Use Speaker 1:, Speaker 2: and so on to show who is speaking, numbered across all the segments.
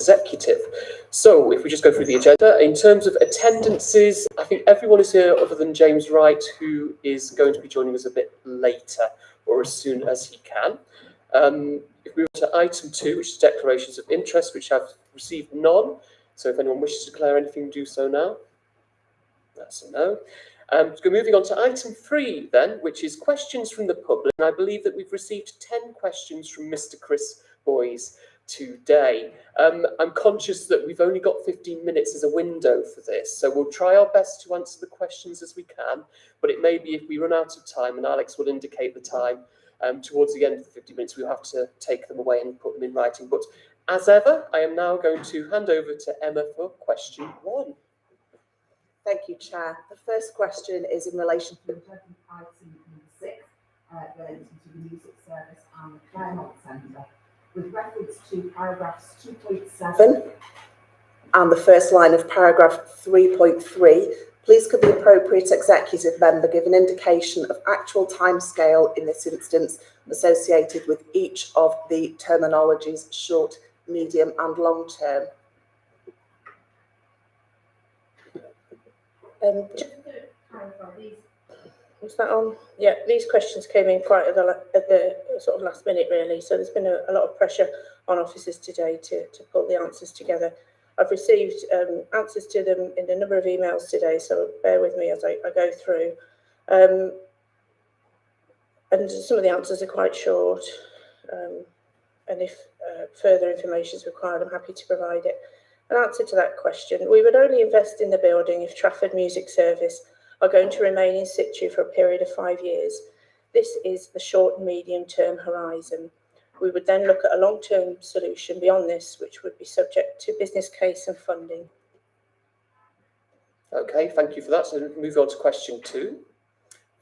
Speaker 1: executive. So if we just go through the agenda, in terms of attendances, I think everyone is here other than James Wright, who is going to be joining us a bit later or as soon as he can. If we go to item 2, which is declarations of interest, which I've received none. So if anyone wishes to declare anything, do so now. That's a no. Moving on to item 3 then, which is questions from the public. And I believe that we've received 10 questions from Mr. Chris Boys today. I'm conscious that we've only got 15 minutes as a window for this, so we'll try our best to answer the questions as we can, but it may be if we run out of time, and Alex will indicate the time, towards the end of the 50 minutes, we'll have to take them away and put them in writing. But as ever, I am now going to hand over to Emma for question 1.
Speaker 2: Thank you, Chair. The first question is in relation to item number 6, relating to the music service and the Claremont Centre. With reference to paragraphs 2.7 and the first line of paragraph 3.3, please could the appropriate executive member give an indication of actual timescale in this instance associated with each of the terminologies short, medium and long term?
Speaker 3: Just to clarify, was that on? Yeah, these questions came in quite at the sort of last minute, really. So there's been a lot of pressure on officers today to pull the answers together. I've received answers to them in a number of emails today, so bear with me as I go through. And some of the answers are quite short. And if further information is required, I'm happy to provide it. An answer to that question: we would only invest in the building if Trafford Music Service are going to remain in situ for a period of 5 years. This is the short and medium term horizon. We would then look at a long-term solution beyond this, which would be subject to business case and funding.
Speaker 1: Okay, thank you for that. So move on to question 2.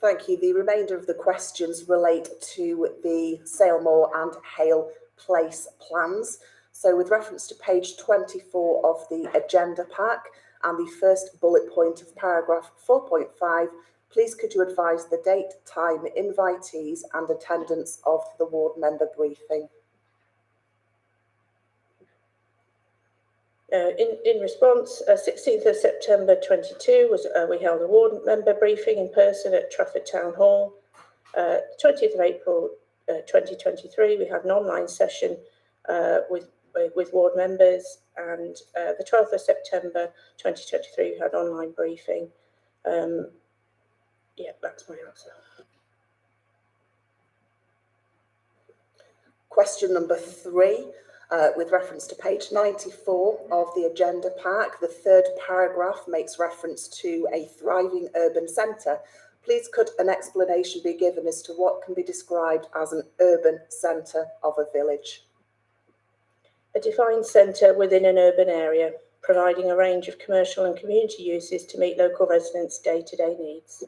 Speaker 2: Thank you. The remainder of the questions relate to the Salemore and Hale Place plans. So with reference to page 24 of the agenda pack and the first bullet point of paragraph 4.5, please could you advise the date, time, invitees and attendance of the ward member briefing?
Speaker 3: In response, 16th of September 22 was we held a ward member briefing in person at Trafford Town Hall. 20th of April 2023 we had an online session with ward members, and the 12th of September 2023 we had online briefing. Yeah, that's my answer.
Speaker 2: Question number 3, with reference to page 94 of the agenda pack, the third paragraph makes reference to a thriving urban centre. Please could an explanation be given as to what can be described as an urban centre of a village?
Speaker 3: A defined centre within an urban area, providing a range of commercial and community uses to meet local residents' day-to-day needs.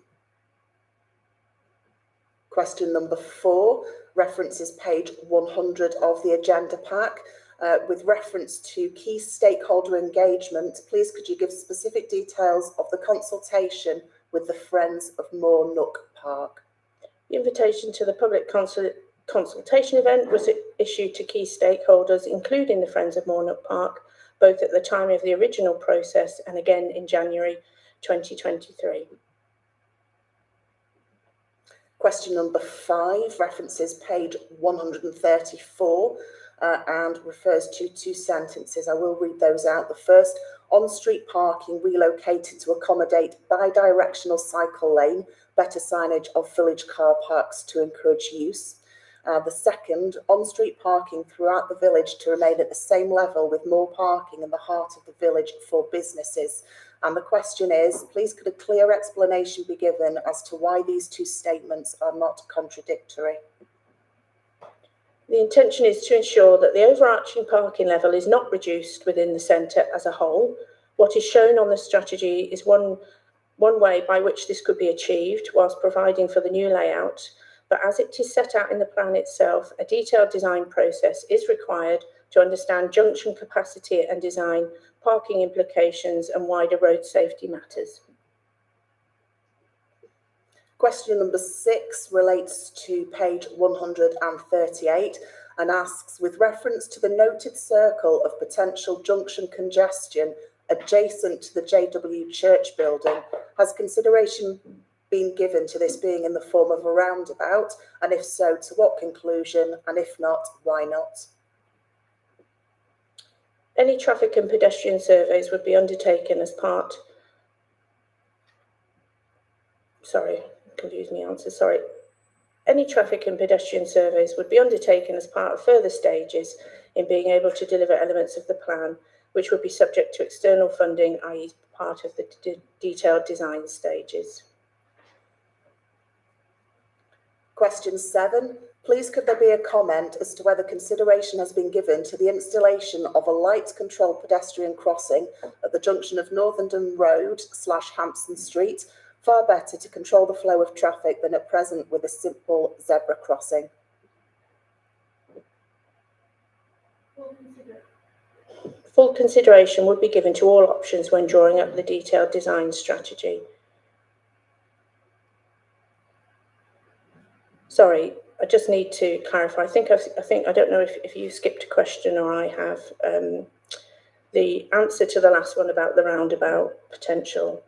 Speaker 2: Question number 4 references page 100 of the agenda pack. With reference to key stakeholder engagement, please could you give specific details of the consultation with the Friends of Moor Nook Park?
Speaker 3: The invitation to the public consultation event was issued to key stakeholders, including the Friends of Moor Nook Park, both at the time of the original process and again in January 2023.
Speaker 2: Question number 5 references page 134 and refers to 2 sentences. I will read those out. The first: on-street parking relocated to accommodate bi-directional cycle lane, better signage of village car parks to encourage use. The second: on-street parking throughout the village to remain at the same level with more parking in the heart of the village for businesses. And the question is, please could a clear explanation be given as to why these 2 statements are not contradictory?
Speaker 3: The intention is to ensure that the overarching parking level is not reduced within the centre as a whole. What is shown on the strategy is one way by which this could be achieved whilst providing for the new layout. But as it is set out in the plan itself, a detailed design process is required to understand junction capacity and design, parking implications and wider road safety matters.
Speaker 2: Question number 6 relates to page 138 and asks, with reference to the noted circle of potential junction congestion adjacent to the JW Church building, has consideration been given to this being in the form of a roundabout? And if so, to what conclusion? And if not, why not?
Speaker 3: Any traffic and pedestrian surveys would be undertaken as part... Any traffic and pedestrian surveys would be undertaken as part of further stages in being able to deliver elements of the plan, which would be subject to external funding, i.e. part of the detailed design stages.
Speaker 2: Question 7. Please could there be a comment as to whether consideration has been given to the installation of a light-controlled pedestrian crossing at the junction of Northenden Road / Hampson Street, far better to control the flow of traffic than at present with a simple zebra crossing?
Speaker 3: Full consideration would be given to all options when drawing up the detailed design strategy. Sorry, I just need to clarify. I don't know if you skipped a question or I have. The answer to the last one about the roundabout potential,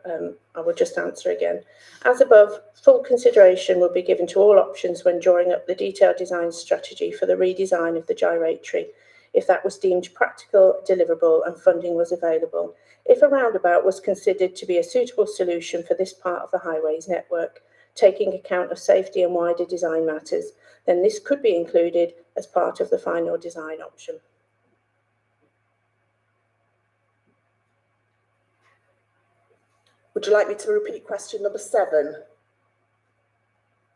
Speaker 3: I will just answer again. As above, full consideration will be given to all options when drawing up the detailed design strategy for the redesign of the gyratory, if that was deemed practical, deliverable, and funding was available. If a roundabout was considered to be a suitable solution for this part of the highways network, taking account of safety and wider design matters, then this could be included as part of the final design option.
Speaker 2: Would you like me to repeat question number 7?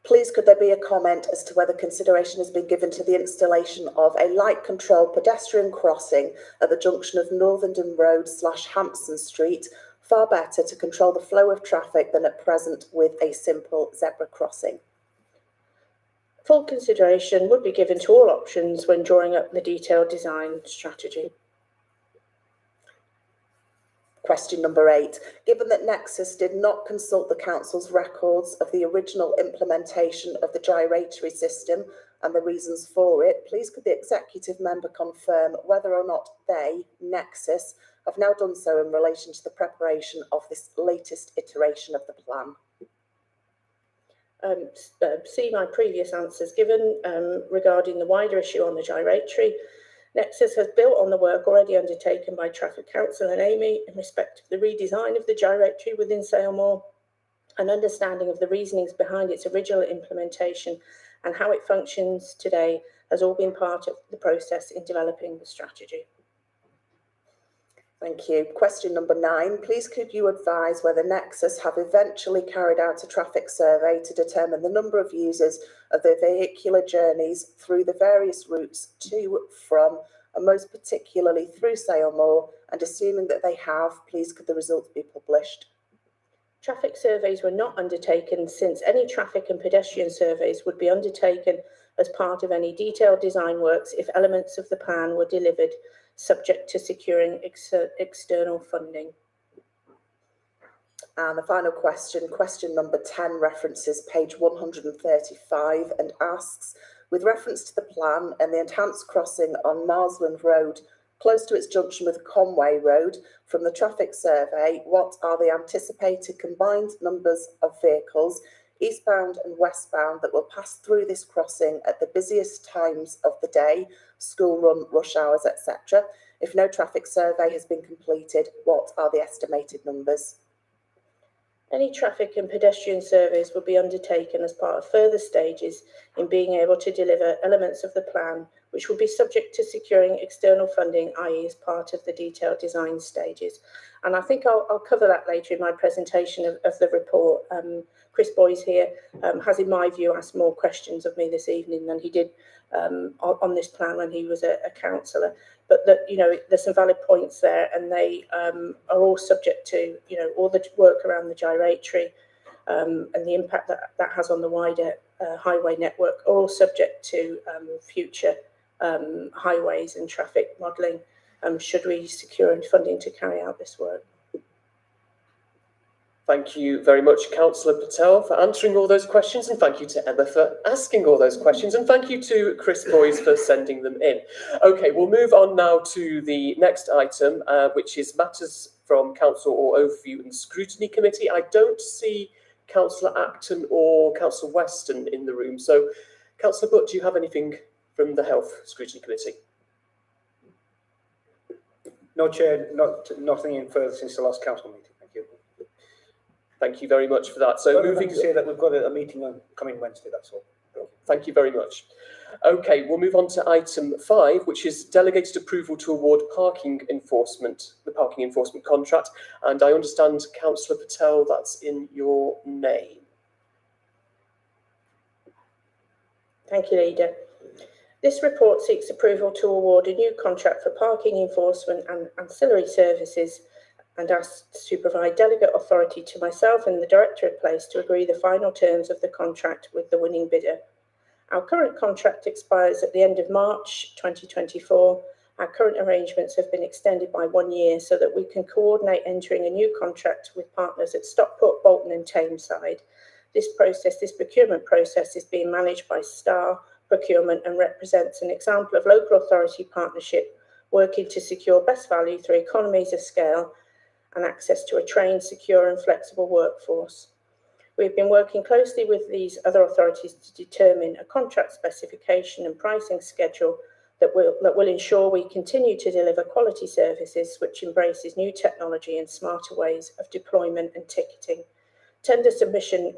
Speaker 2: Please could there be a comment as to whether consideration has been given to the installation of a light-controlled pedestrian crossing at the junction of Northenden Road / Hampson Street, far better to control the flow of traffic than at present with a simple zebra crossing?
Speaker 3: Full consideration would be given to all options when drawing up the detailed design strategy.
Speaker 2: Question number 8. Given that Nexus did not consult the Council's records of the original implementation of the gyratory system and the reasons for it, please could the executive member confirm whether or not they, Nexus, have now done so in relation to the preparation of this latest iteration of the plan?
Speaker 3: See my previous answers given regarding the wider issue on the gyratory. Nexus has built on the work already undertaken by Trafford Council and Amy in respect of the redesign of the gyratory within Salemore, an understanding of the reasonings behind its original implementation and how it functions today has all been part of the process in developing the strategy.
Speaker 2: Thank you. Question number 9. Please could you advise whether Nexus have eventually carried out a traffic survey to determine the number of users of their vehicular journeys through the various routes to, from, and most particularly through Salemore, and assuming that they have, please could the results be published?
Speaker 3: Traffic surveys were not undertaken since any traffic and pedestrian surveys would be undertaken as part of any detailed design works if elements of the plan were delivered, subject to securing external funding.
Speaker 2: And the final question, question number 10, references page 135 and asks, with reference to the plan and the enhanced crossing on Marsland Road, close to its junction with Conway Road, from the traffic survey, what are the anticipated combined numbers of vehicles, eastbound and westbound, that will pass through this crossing at the busiest times of the day, school run, rush hours, etc.? If no traffic survey has been completed, what are the estimated numbers?
Speaker 3: Any traffic and pedestrian surveys will be undertaken as part of further stages in being able to deliver elements of the plan, which will be subject to securing external funding, i.e. as part of the detailed design stages. And I think I'll cover that later in my presentation of the report. Chris Boyes here has, in my view, asked more questions of me this evening than he did on this plan when he was a councillor. But that, you know, there's some valid points there, and they are all subject to, you know, all the work around the gyratory and the impact that has on the wider highway network, are all subject to future highways and traffic modelling, should we secure funding to carry out this work.
Speaker 1: Thank you very much, Councillor Patel, for answering all those questions, and thank you to Emma for asking all those questions, and thank you to Chris Boyes for sending them in. Okay, we'll move on now to the next item, which is matters from Council or Overview and Scrutiny Committee. I don't see Councillor Acton or Councillor Weston in the room, so Councillor Butt, do you have anything from the Health Scrutiny Committee?
Speaker 4: No, Chair, nothing in further since the last council meeting. Thank you.
Speaker 1: Thank you very much for that. So moving
Speaker 4: to say that we've got a meeting on coming Wednesday, that's all.
Speaker 1: Thank you very much. Okay, we'll move on to item 5, which is delegated approval to award the parking enforcement contract. And I understand, Councillor Patel, that's in your name.
Speaker 3: Thank you, Leader. This report seeks approval to award a new contract for parking enforcement and ancillary services, and asks to provide delegate authority to myself and the Director of Place to agree the final terms of the contract with the winning bidder. Our current contract expires at the end of March 2024. Our current arrangements have been extended by 1 year so that we can coordinate entering a new contract with partners at Stockport, Bolton and Tameside. This procurement process is being managed by Star Procurement and represents an example of local authority partnership working to secure best value through economies of scale and access to a trained, secure and flexible workforce. We've been working closely with these other authorities to determine a contract specification and pricing schedule that will ensure we continue to deliver quality services which embraces new technology and smarter ways of deployment and ticketing. Tender submission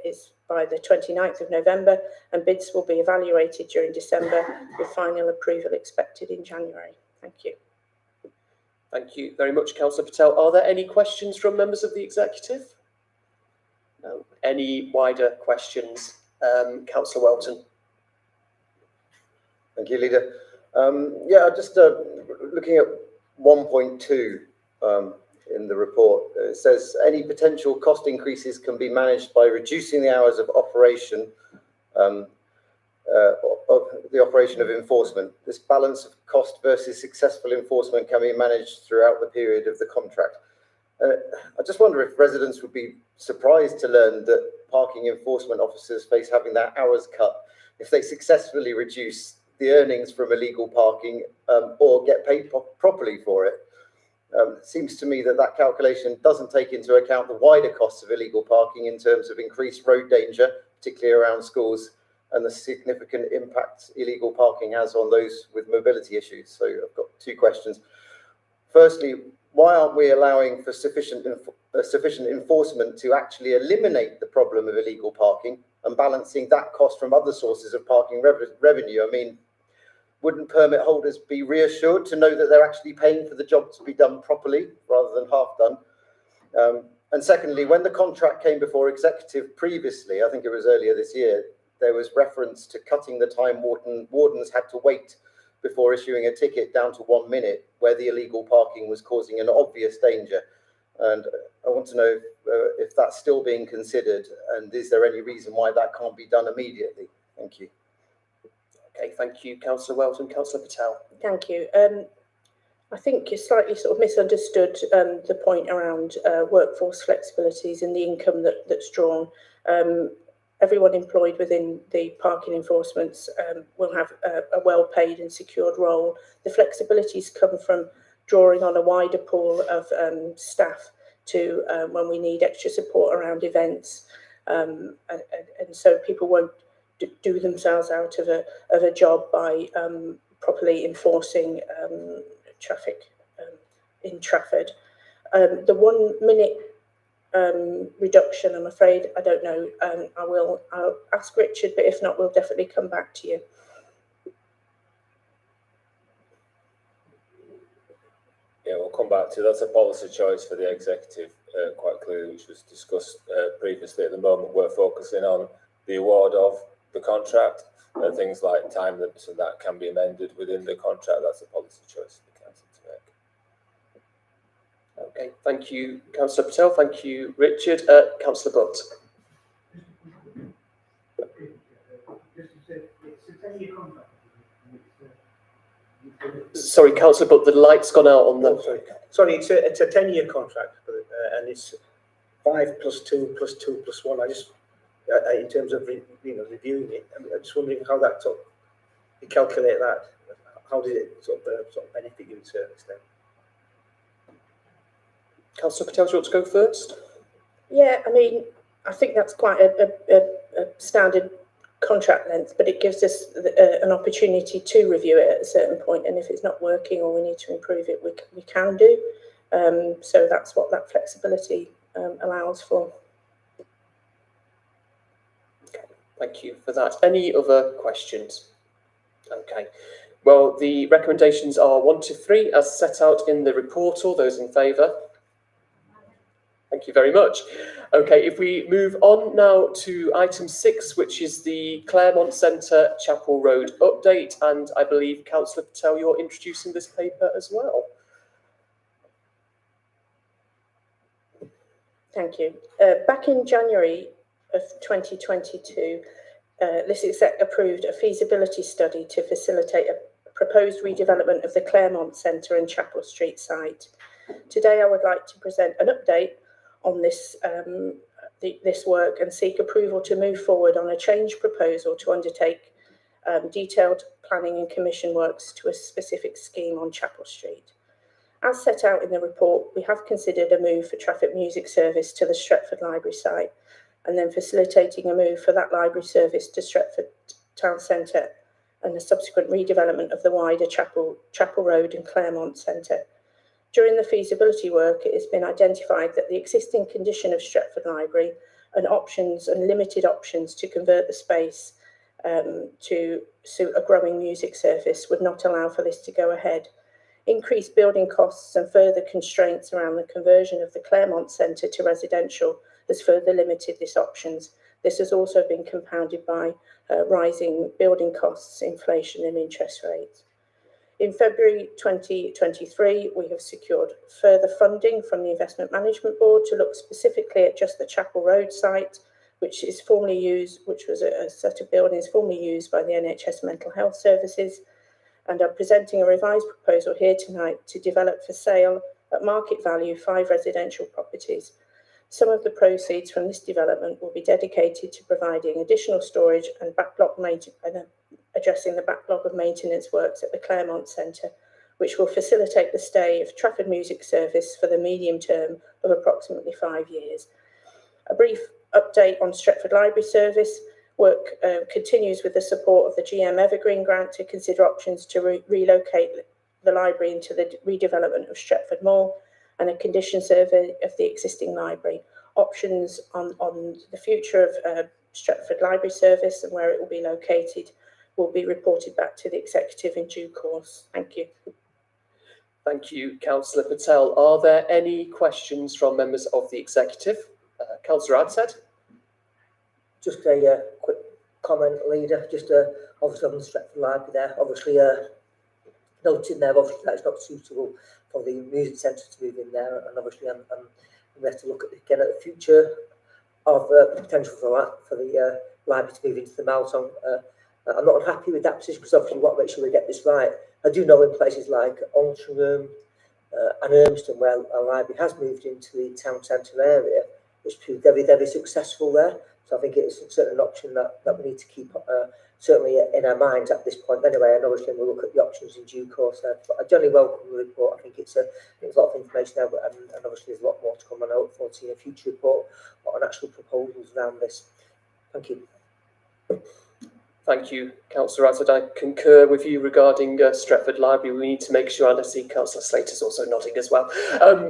Speaker 3: is by the 29th of November and bids will be evaluated during December with final approval expected in January. Thank you.
Speaker 1: Thank you very much, Councillor Patel. Are there any questions from members of the executive? No. Any wider questions? Councillor Welton.
Speaker 5: Thank you, Leader. Just looking at 1.2 in the report, it says any potential cost increases can be managed by reducing the hours of operation of enforcement. This balance of cost versus successful enforcement can be managed throughout the period of the contract. I just wonder if residents would be surprised to learn that parking enforcement officers face having their hours cut if they successfully reduce the earnings from illegal parking or get paid properly for it. It seems to me that that calculation doesn't take into account the wider costs of illegal parking in terms of increased road danger, particularly around schools, and the significant impact illegal parking has on those with mobility issues. So I've got 2 questions. Firstly, why aren't we allowing for sufficient enforcement to actually eliminate the problem of illegal parking and balancing that cost from other sources of parking revenue? I mean, wouldn't permit holders be reassured to know that they're actually paying for the job to be done properly rather than half done? And secondly, when the contract came before executive previously, I think it was earlier this year, there was reference to cutting the time wardens had to wait before issuing a ticket down to 1 minute where the illegal parking was causing an obvious danger. And I want to know if that's still being considered, and is there any reason why that can't be done immediately? Thank you.
Speaker 1: Okay, thank you, Councillor Welton. Councillor Patel.
Speaker 3: Thank you. I think you slightly sort of misunderstood the point around workforce flexibilities and the income that's drawn. Everyone employed within the parking enforcements will have a well-paid and secured role. The flexibilities come from drawing on a wider pool of staff to when we need extra support around events, and so people won't do themselves out of a job by properly enforcing traffic in Trafford. The 1 minute reduction, I'm afraid I don't know. I'll ask Richard, but if not, we'll definitely come back to you.
Speaker 6: Yeah, we'll come back to that's a policy choice for the executive, quite clearly, which was discussed previously. At the moment, we're focusing on the award of the contract. Things like time limits and that can be amended within the contract. That's a policy choice for the council to make.
Speaker 1: Okay, thank you, Councillor Patel. Thank you, Richard. Councillor Butt. Sorry, Councillor Butt, the light's gone out on the...
Speaker 4: Sorry, it's a 10-year contract, and it's 5 plus 2 plus 2 plus 1. I just, in terms of reviewing it, I'm just wondering how that sort of, you calculate that. How did it sort of benefit you in a certain extent?
Speaker 1: Councillor Patel, do you want to go first?
Speaker 3: Yeah, I mean, I think that's quite a standard contract length, but it gives us an opportunity to review it at a certain point, and if it's not working or we need to improve it, we can do. So that's what that flexibility allows for.
Speaker 1: Okay, thank you for that. Any other questions? Okay. Well, the recommendations are 1 to 3 as set out in the report. All those in favour? Thank you very much. Okay, if we move on now to item 6, which is the Claremont Centre Chapel Road update, and I believe Councillor Patel, you're introducing this paper as well.
Speaker 3: Thank you. Back in January of 2022, this exec approved a feasibility study to facilitate a proposed redevelopment of the Claremont Centre and Chapel Street site. Today, I would like to present an update on this this work and seek approval to move forward on a change proposal to undertake detailed planning and commission works to a specific scheme on Chapel Street. As set out in the report, we have considered a move for Trafford music service to the Stretford Library site, and then facilitating a move for that library service to Stretford Town Centre and the subsequent redevelopment of the wider Chapel Road and Claremont Centre. During the feasibility work, it has been identified that the existing condition of Stretford Library and limited options to convert the space to suit a growing music service would not allow for this to go ahead. Increased building costs and further constraints around the conversion of the Claremont Centre to residential has further limited these options. This has also been compounded by rising building costs, inflation and interest rates. In February 2023, we have secured further funding from the Investment Management Board to look specifically at just the Chapel Road site, which was a set of buildings formerly used by the NHS Mental Health Services, and are presenting a revised proposal here tonight to develop for sale at market value 5 residential properties. Some of the proceeds from this development will be dedicated to providing additional storage and addressing the backlog of maintenance works at the Claremont Centre, which will facilitate the stay of Trafford Music Service for the medium term of approximately 5 years. A brief update on Stretford Library Service. Work continues with the support of the GM Evergreen grant to consider options to relocate the library into the redevelopment of Stretford Mall and a condition survey of the existing library. Options on the future of Stretford Library Service and where it will be located will be reported back to the executive in due course. Thank you.
Speaker 1: Thank you, Councillor Patel. Are there any questions from members of the executive? Councillor Adshead?
Speaker 7: Just a quick comment, Leader. Just obviously on the Stretford Library there, obviously noting there, obviously that it's not suitable for the music centre to move in there, and obviously we have to look at again at the future of potential for the library to move into the Malton. I'm not unhappy with that position because obviously we want to make sure we get this right. I do know in places like Altrincham and Urmston where a library has moved into the town centre area, it's proved very, very successful there. So I think it's certainly an option that we need to keep certainly in our minds at this point anyway, and obviously we'll look at the options in due course there. But I generally welcome the report. I think it's a lot of information there, and obviously there's a lot more to come, and I look forward to seeing a future report on actual proposals around this. Thank you.
Speaker 1: Thank you, Councillor Adshead. I concur with you regarding Stretford Library. We need to make sure, and I see Councillor Slater's also nodding as well,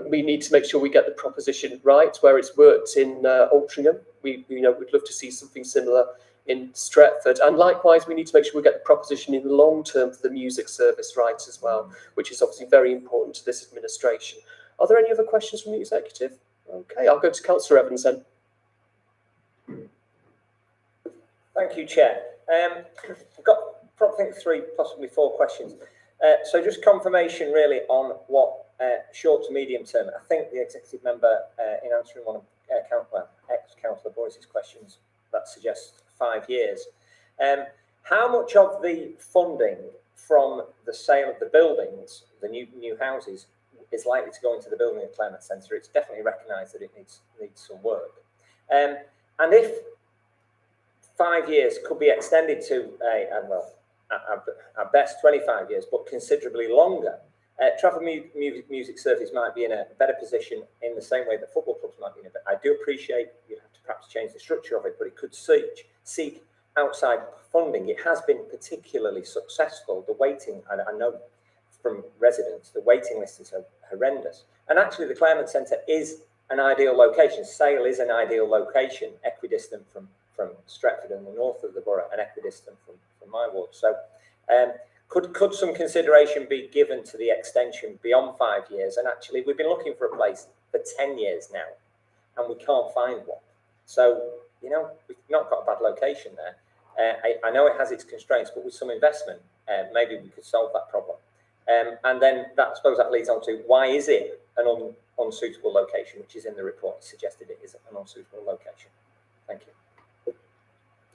Speaker 1: we need to make sure we get the proposition right where it's worked in Altrincham. We'd love to see something similar in Stretford, and likewise we need to make sure we get the proposition in the long term for the music service right as well, which is obviously very important to this administration. Are there any other questions from the executive? Okay, I'll go to Councillor Evans then.
Speaker 4: Thank you, Chair. I've got probably 3, possibly 4 questions. So just confirmation really on what short to medium term. I think the executive member in answering one of ex-Councillor Boyce's questions that suggests 5 years. How much of the funding from the sale of the buildings, the new houses, is likely to go into the building of Claremont Centre, it's definitely recognised that it needs some work. And if 5 years could be extended to at best 25 years, but considerably longer, Trafford Music Service might be in a better position in the same way that football clubs might be in a better. I do appreciate you have to perhaps change the structure of it, but it could seek outside funding. It has been particularly successful. The waiting, and I know from residents, the waiting list is horrendous. And actually the Claremont Centre is an ideal location. Sale is an ideal location, equidistant from Stretford and the north of the borough, and equidistant from my ward. So could some consideration be given to the extension beyond 5 years? And actually we've been looking for a place for 10 years now, and we can't find one. So, you know, we've not got a bad location there. I know it has its constraints, but with some investment, maybe we could solve that problem. And then I suppose that leads on to, why is it an unsuitable location, which is in the report. It suggested it is an unsuitable location. Thank you.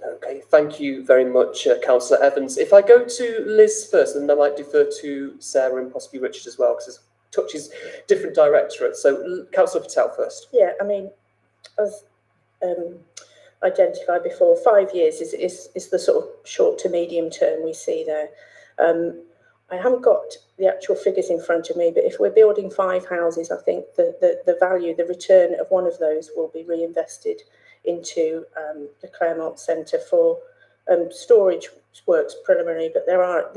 Speaker 1: Okay, thank you very much, Councillor Evans. If I go to Liz first, then I might defer to Sarah and possibly Richard as well, because it touches different directorates. So, Councillor Patel first.
Speaker 3: Yeah, I mean, as identified before, 5 years is the sort of short to medium term we see there. I haven't got the actual figures in front of me, but if we're building 5 houses, I think the value, the return of one of those will be reinvested into the Claremont Centre for storage works preliminary, but there are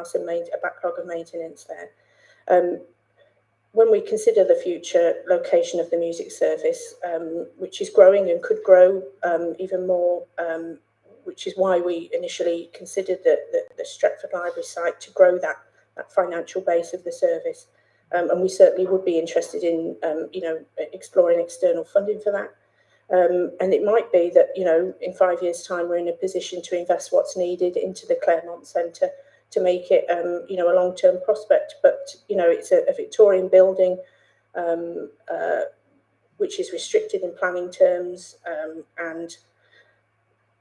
Speaker 3: some a backlog of maintenance there. When we consider the future location of the music service, which is growing and could grow even more, which is why we initially considered the Stretford Library site to grow that financial base of the service. And we certainly would be interested in, exploring external funding for that. And it might be that, in 5 years' time, we're in a position to invest what's needed into the Claremont Centre to make it, a long-term prospect. But, it's a Victorian building, which is restricted in planning terms. And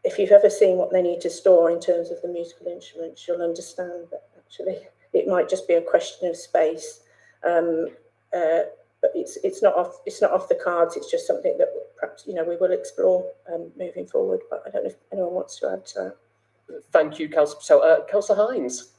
Speaker 3: if you've ever seen what they need to store in terms of the musical instruments, you'll understand that actually it might just be a question of space. But it's not off the cards. It's just something that perhaps we will explore moving forward. But I don't know if anyone wants to add to that.
Speaker 1: Thank you, Councillor Patel. Councillor Hines.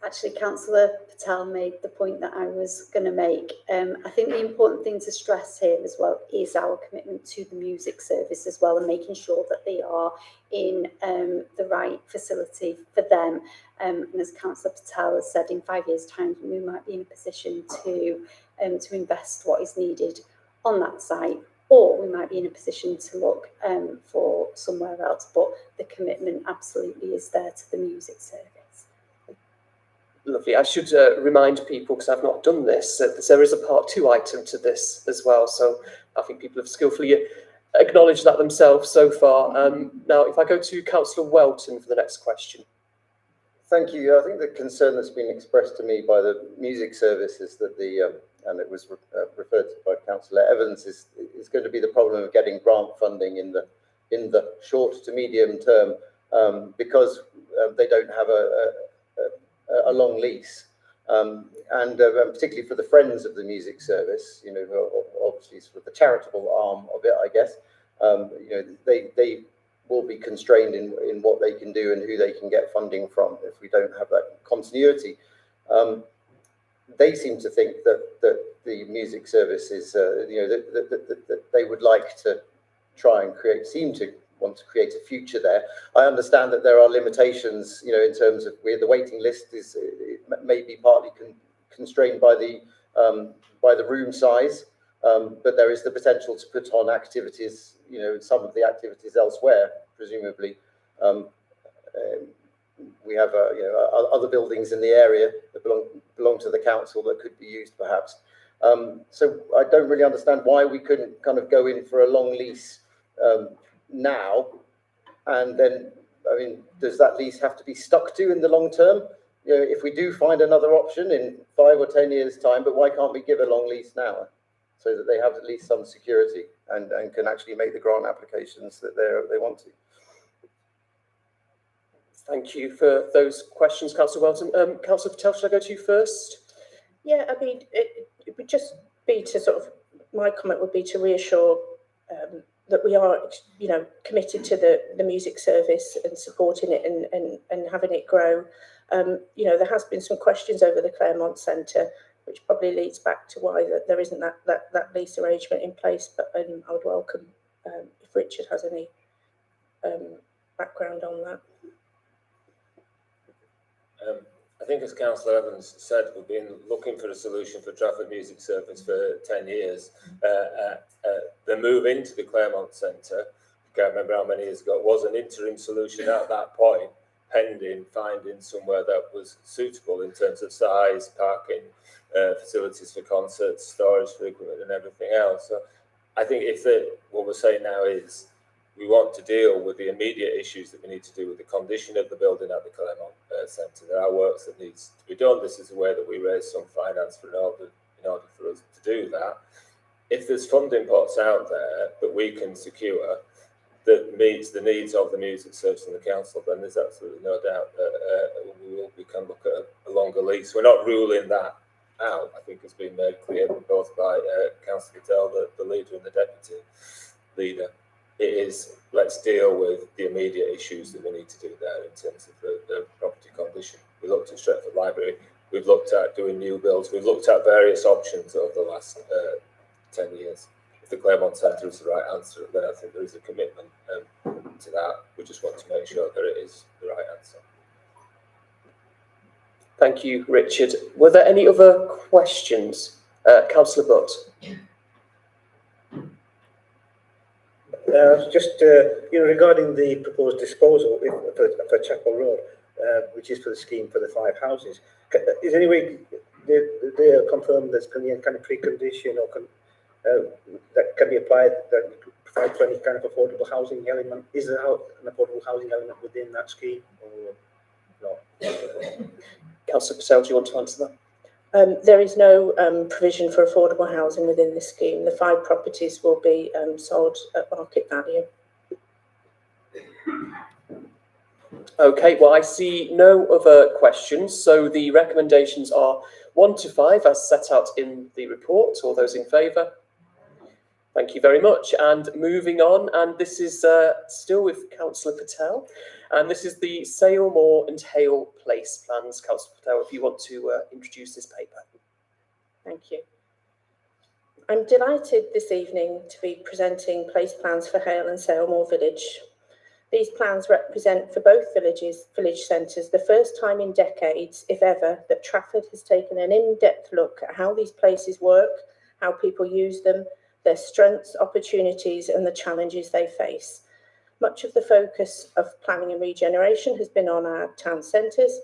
Speaker 8: Actually, Councillor Patel made the point that I was going to make. I think the important thing to stress here as well is our commitment to the music service as well, and making sure that they are in the right facility for them. And as Councillor Patel has said, in 5 years' time, we might be in a position to invest what is needed on that site, or we might be in a position to look for somewhere else. But the commitment absolutely is there to the music service.
Speaker 1: Lovely. I should remind people, because I've not done this, that there is a part 2 item to this as well. So I think people have skillfully acknowledged that themselves so far. Now, if I go to Councillor Welton for the next question.
Speaker 5: Thank you. I think the concern that's been expressed to me by the music service is that and it was referred to by Councillor Evans, is going to be the problem of getting grant funding in the short to medium term, because they don't have a long lease, and particularly for the friends of the music service, obviously sort of the charitable arm of it, I guess, they will be constrained in what they can do and who they can get funding from if we don't have that continuity. They seem to think that the music service is, that they would like to try and want to create a future there. I understand that there are limitations, in terms of where the waiting list may be partly constrained by the room size, but there is the potential to put on activities, some of the activities elsewhere, presumably. We have other buildings in the area that belong to the council that could be used perhaps. So I don't really understand why we couldn't kind of go in for a long lease now, and then, does that lease have to be stuck to in the long term? If we do find another option in 5 or 10 years' time, but why can't we give a long lease now, so that they have at least some security and can actually make the grant applications that they want to?
Speaker 1: Thank you for those questions, Councillor Welton. Councillor Patel, should I go to you first?
Speaker 3: Yeah, I mean, it would just be to sort of, my comment would be to reassure that we are, you know, committed to the music service and supporting it and having it grow. You know, there has been some questions over the Claremont Centre, which probably leads back to why there isn't that lease arrangement in place. But I would welcome if Richard has any background on that.
Speaker 6: I think, as Councillor Evans said, we've been looking for a solution for Trafford Music Service for 10 years. The move into the Claremont Centre, I can't remember how many years ago, it was an interim solution at that point, pending finding somewhere that was suitable in terms of size, parking, facilities for concerts, storage for equipment and everything else. So I think what we're saying now is we want to deal with the immediate issues that we need to do with the condition of the building at the Claremont Centre. There are works that needs to be done. This is a way that we raise some finance in order for us to do that. If there's funding pots out there that we can secure that meets the needs of the music service and the council, then there's absolutely no doubt that we can look at a longer lease. We're not ruling that out. I think it's been made clear both by Councillor Patel, the leader, and the deputy leader. It is, let's deal with the immediate issues that we need to do there in terms of the property condition. We looked at Stretford Library, we've looked at doing new builds, we've looked at various options over the last 10 years. If the Claremont Centre is the right answer, then I think there is a commitment to that. We just want to make sure that it is the right answer.
Speaker 1: Thank you, Richard. Were there any other questions? Councillor Butt.
Speaker 9: Just regarding the proposed disposal for Chapel Road, which is for the scheme for the 5 houses, is there any way they confirm there's going to be any kind of precondition or that can be applied that provide for any kind of affordable housing element? Is there an affordable housing element within that scheme or not?
Speaker 1: Councillor Patel, do you want to answer that?
Speaker 3: There is no provision for affordable housing within this scheme. The 5 properties will be sold at market value.
Speaker 1: Okay, well, I see no other questions. So the recommendations are 1 to 5 as set out in the report. All those in favour? Thank you very much. And moving on, and this is still with Councillor Patel, and this is the Sale Moor and Hale Place plans. Councillor Patel, if you want to introduce this paper.
Speaker 3: Thank you. I'm delighted this evening to be presenting place plans for Hale and Sale Moor Village. These plans represent for both village centres the first time in decades, if ever, that Trafford has taken an in-depth look at how these places work, how people use them, their strengths, opportunities and the challenges they face. Much of the focus of planning and regeneration has been on our town centres.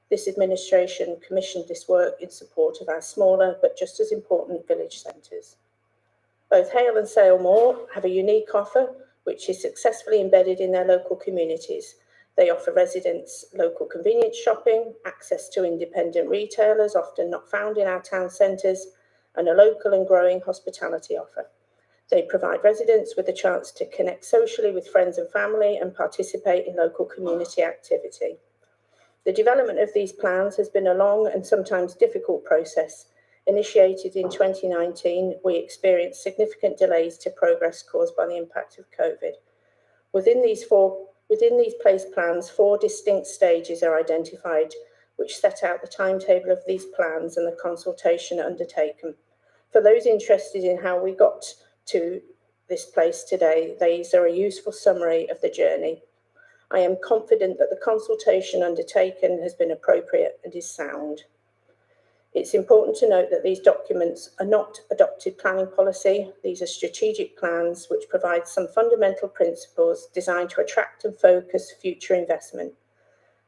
Speaker 3: This administration commissioned this work in support of our smaller but just as important village centres. Both Hale and Sale Moor have a unique offer which is successfully embedded in their local communities. They offer residents local convenience shopping, access to independent retailers often not found in our town centres, and a local and growing hospitality offer. They provide residents with a chance to connect socially with friends and family and participate in local community activity. The development of these plans has been a long and sometimes difficult process. Initiated in 2019, we experienced significant delays to progress caused by the impact of COVID. Within these place plans, 4 distinct stages are identified, which set out the timetable of these plans and the consultation undertaken. For those interested in how we got to this place today, these are a useful summary of the journey. I am confident that the consultation undertaken has been appropriate and is sound. It's important to note that these documents are not adopted planning policy. These are strategic plans which provide some fundamental principles designed to attract and focus future investment.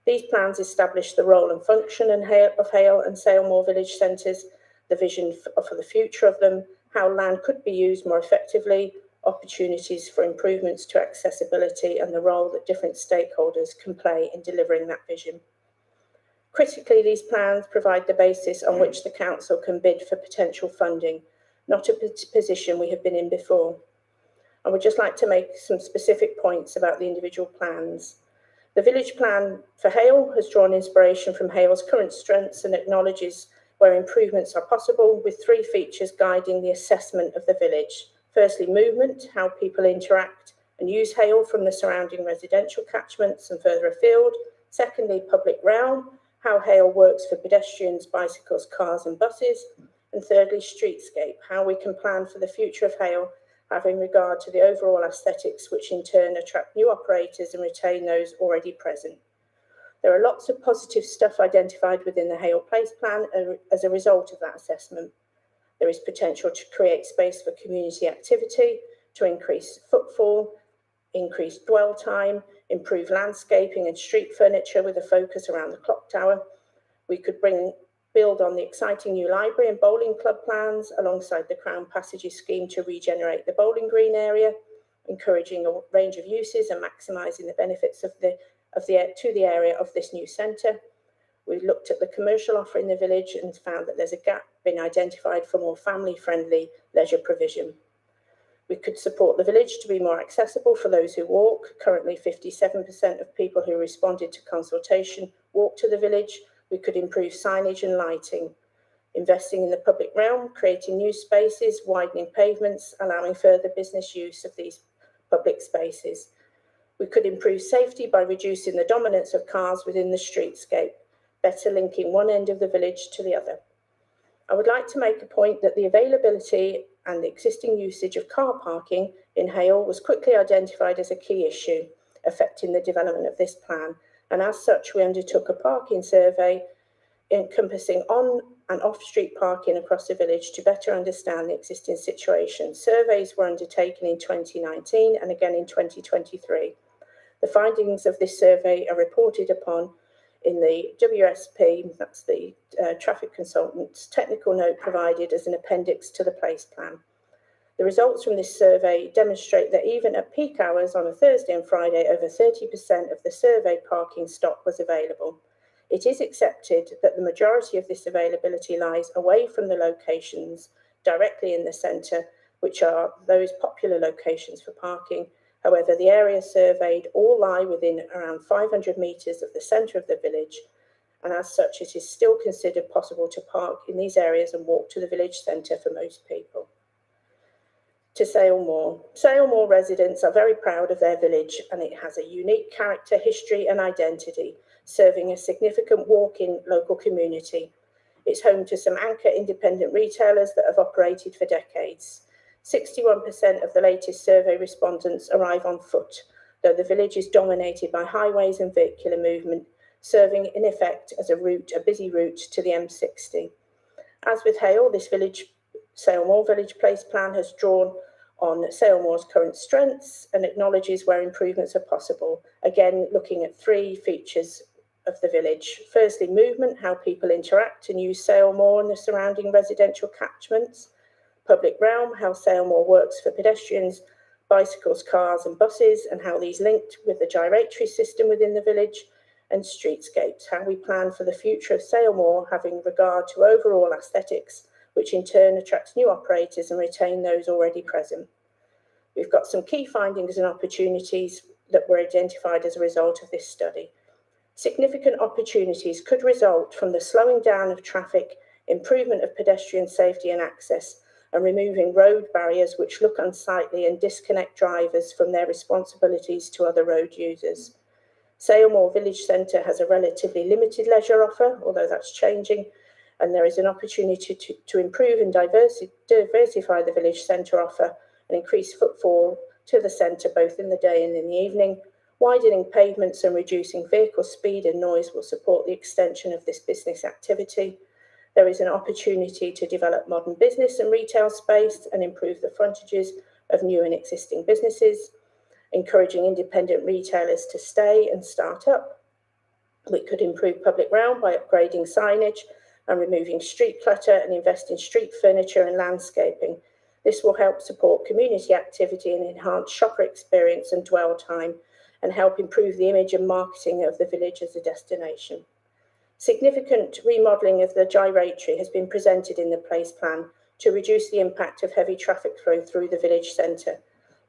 Speaker 3: These plans establish the role and function of Hale and Sale Moor village centres, the vision for the future of them, how land could be used more effectively, opportunities for improvements to accessibility, and the role that different stakeholders can play in delivering that vision. Critically, these plans provide the basis on which the council can bid for potential funding, not a position we have been in before. I would just like to make some specific points about the individual plans. The village plan for Hale has drawn inspiration from Hale's current strengths and acknowledges where improvements are possible, with 3 features guiding the assessment of the village. Firstly, movement, how people interact and use Hale from the surrounding residential catchments and further afield. Secondly, public realm, how Hale works for pedestrians, bicycles, cars and buses. And thirdly, streetscape, how we can plan for the future of Hale, having regard to the overall aesthetics, which in turn attract new operators and retain those already present. There are lots of positive stuff identified within the Hale Place Plan as a result of that assessment. There is potential to create space for community activity, to increase footfall, increase dwell time, improve landscaping and street furniture with a focus around the clock tower. We could build on the exciting new library and bowling club plans alongside the Crown Passages scheme to regenerate the bowling green area, encouraging a range of uses and maximising the benefits to the area of this new centre. We looked at the commercial offer in the village and found that there's a gap being identified for more family-friendly leisure provision. We could support the village to be more accessible for those who walk. Currently, 57% of people who responded to consultation walk to the village. We could improve signage and lighting, investing in the public realm, creating new spaces, widening pavements, allowing further business use of these public spaces. We could improve safety by reducing the dominance of cars within the streetscape, better linking one end of the village to the other. I would like to make a point that the availability and the existing usage of car parking in Hale was quickly identified as a key issue affecting the development of this plan, and as such we undertook a parking survey encompassing on and off-street parking across the village to better understand the existing situation. Surveys were undertaken in 2019 and again in 2023. The findings of this survey are reported upon in the WSP, that's the traffic consultant's technical note provided as an appendix to the place plan. The results from this survey demonstrate that even at peak hours on a Thursday and Friday, over 30% of the surveyed parking stock was available. It is accepted that the majority of this availability lies away from the locations directly in the centre, which are those popular locations for parking. However, the areas surveyed all lie within around 500 metres of the centre of the village, and as such it is still considered possible to park in these areas and walk to the village centre for most people. To Sale Moor. Sale Moor residents are very proud of their village, and it has a unique character, history and identity, serving a significant walk-in local community. It's home to some anchor independent retailers that have operated for decades. 61% of the latest survey respondents arrive on foot, though the village is dominated by highways and vehicular movement, serving in effect as a busy route to the M60. As with Hale, this Sale Moor Village Place Plan has drawn on Sale Moor's current strengths and acknowledges where improvements are possible, again looking at 3 features of the village. Firstly, movement, how people interact and use Sale Moor and the surrounding residential catchments. Public realm, how Sale Moor works for pedestrians, bicycles, cars and buses, and how these linked with the gyratory system within the village. And streetscapes, how we plan for the future of Sale Moor, having regard to overall aesthetics, which in turn attracts new operators and retain those already present. We've got some key findings and opportunities that were identified as a result of this study. Significant opportunities could result from the slowing down of traffic, improvement of pedestrian safety and access, and removing road barriers which look unsightly and disconnect drivers from their responsibilities to other road users. Sale Moor Village Centre has a relatively limited leisure offer, although that's changing, and there is an opportunity to improve and diversify the village centre offer and increase footfall to the centre both in the day and in the evening. Widening pavements and reducing vehicle speed and noise will support the extension of this business activity. There is an opportunity to develop modern business and retail space and improve the frontages of new and existing businesses, encouraging independent retailers to stay and start up. We could improve public realm by upgrading signage and removing street clutter and invest in street furniture and landscaping. This will help support community activity and enhance shopper experience and dwell time, and help improve the image and marketing of the village as a destination. Significant remodelling of the gyratory has been presented in the place plan to reduce the impact of heavy traffic flow through the village centre.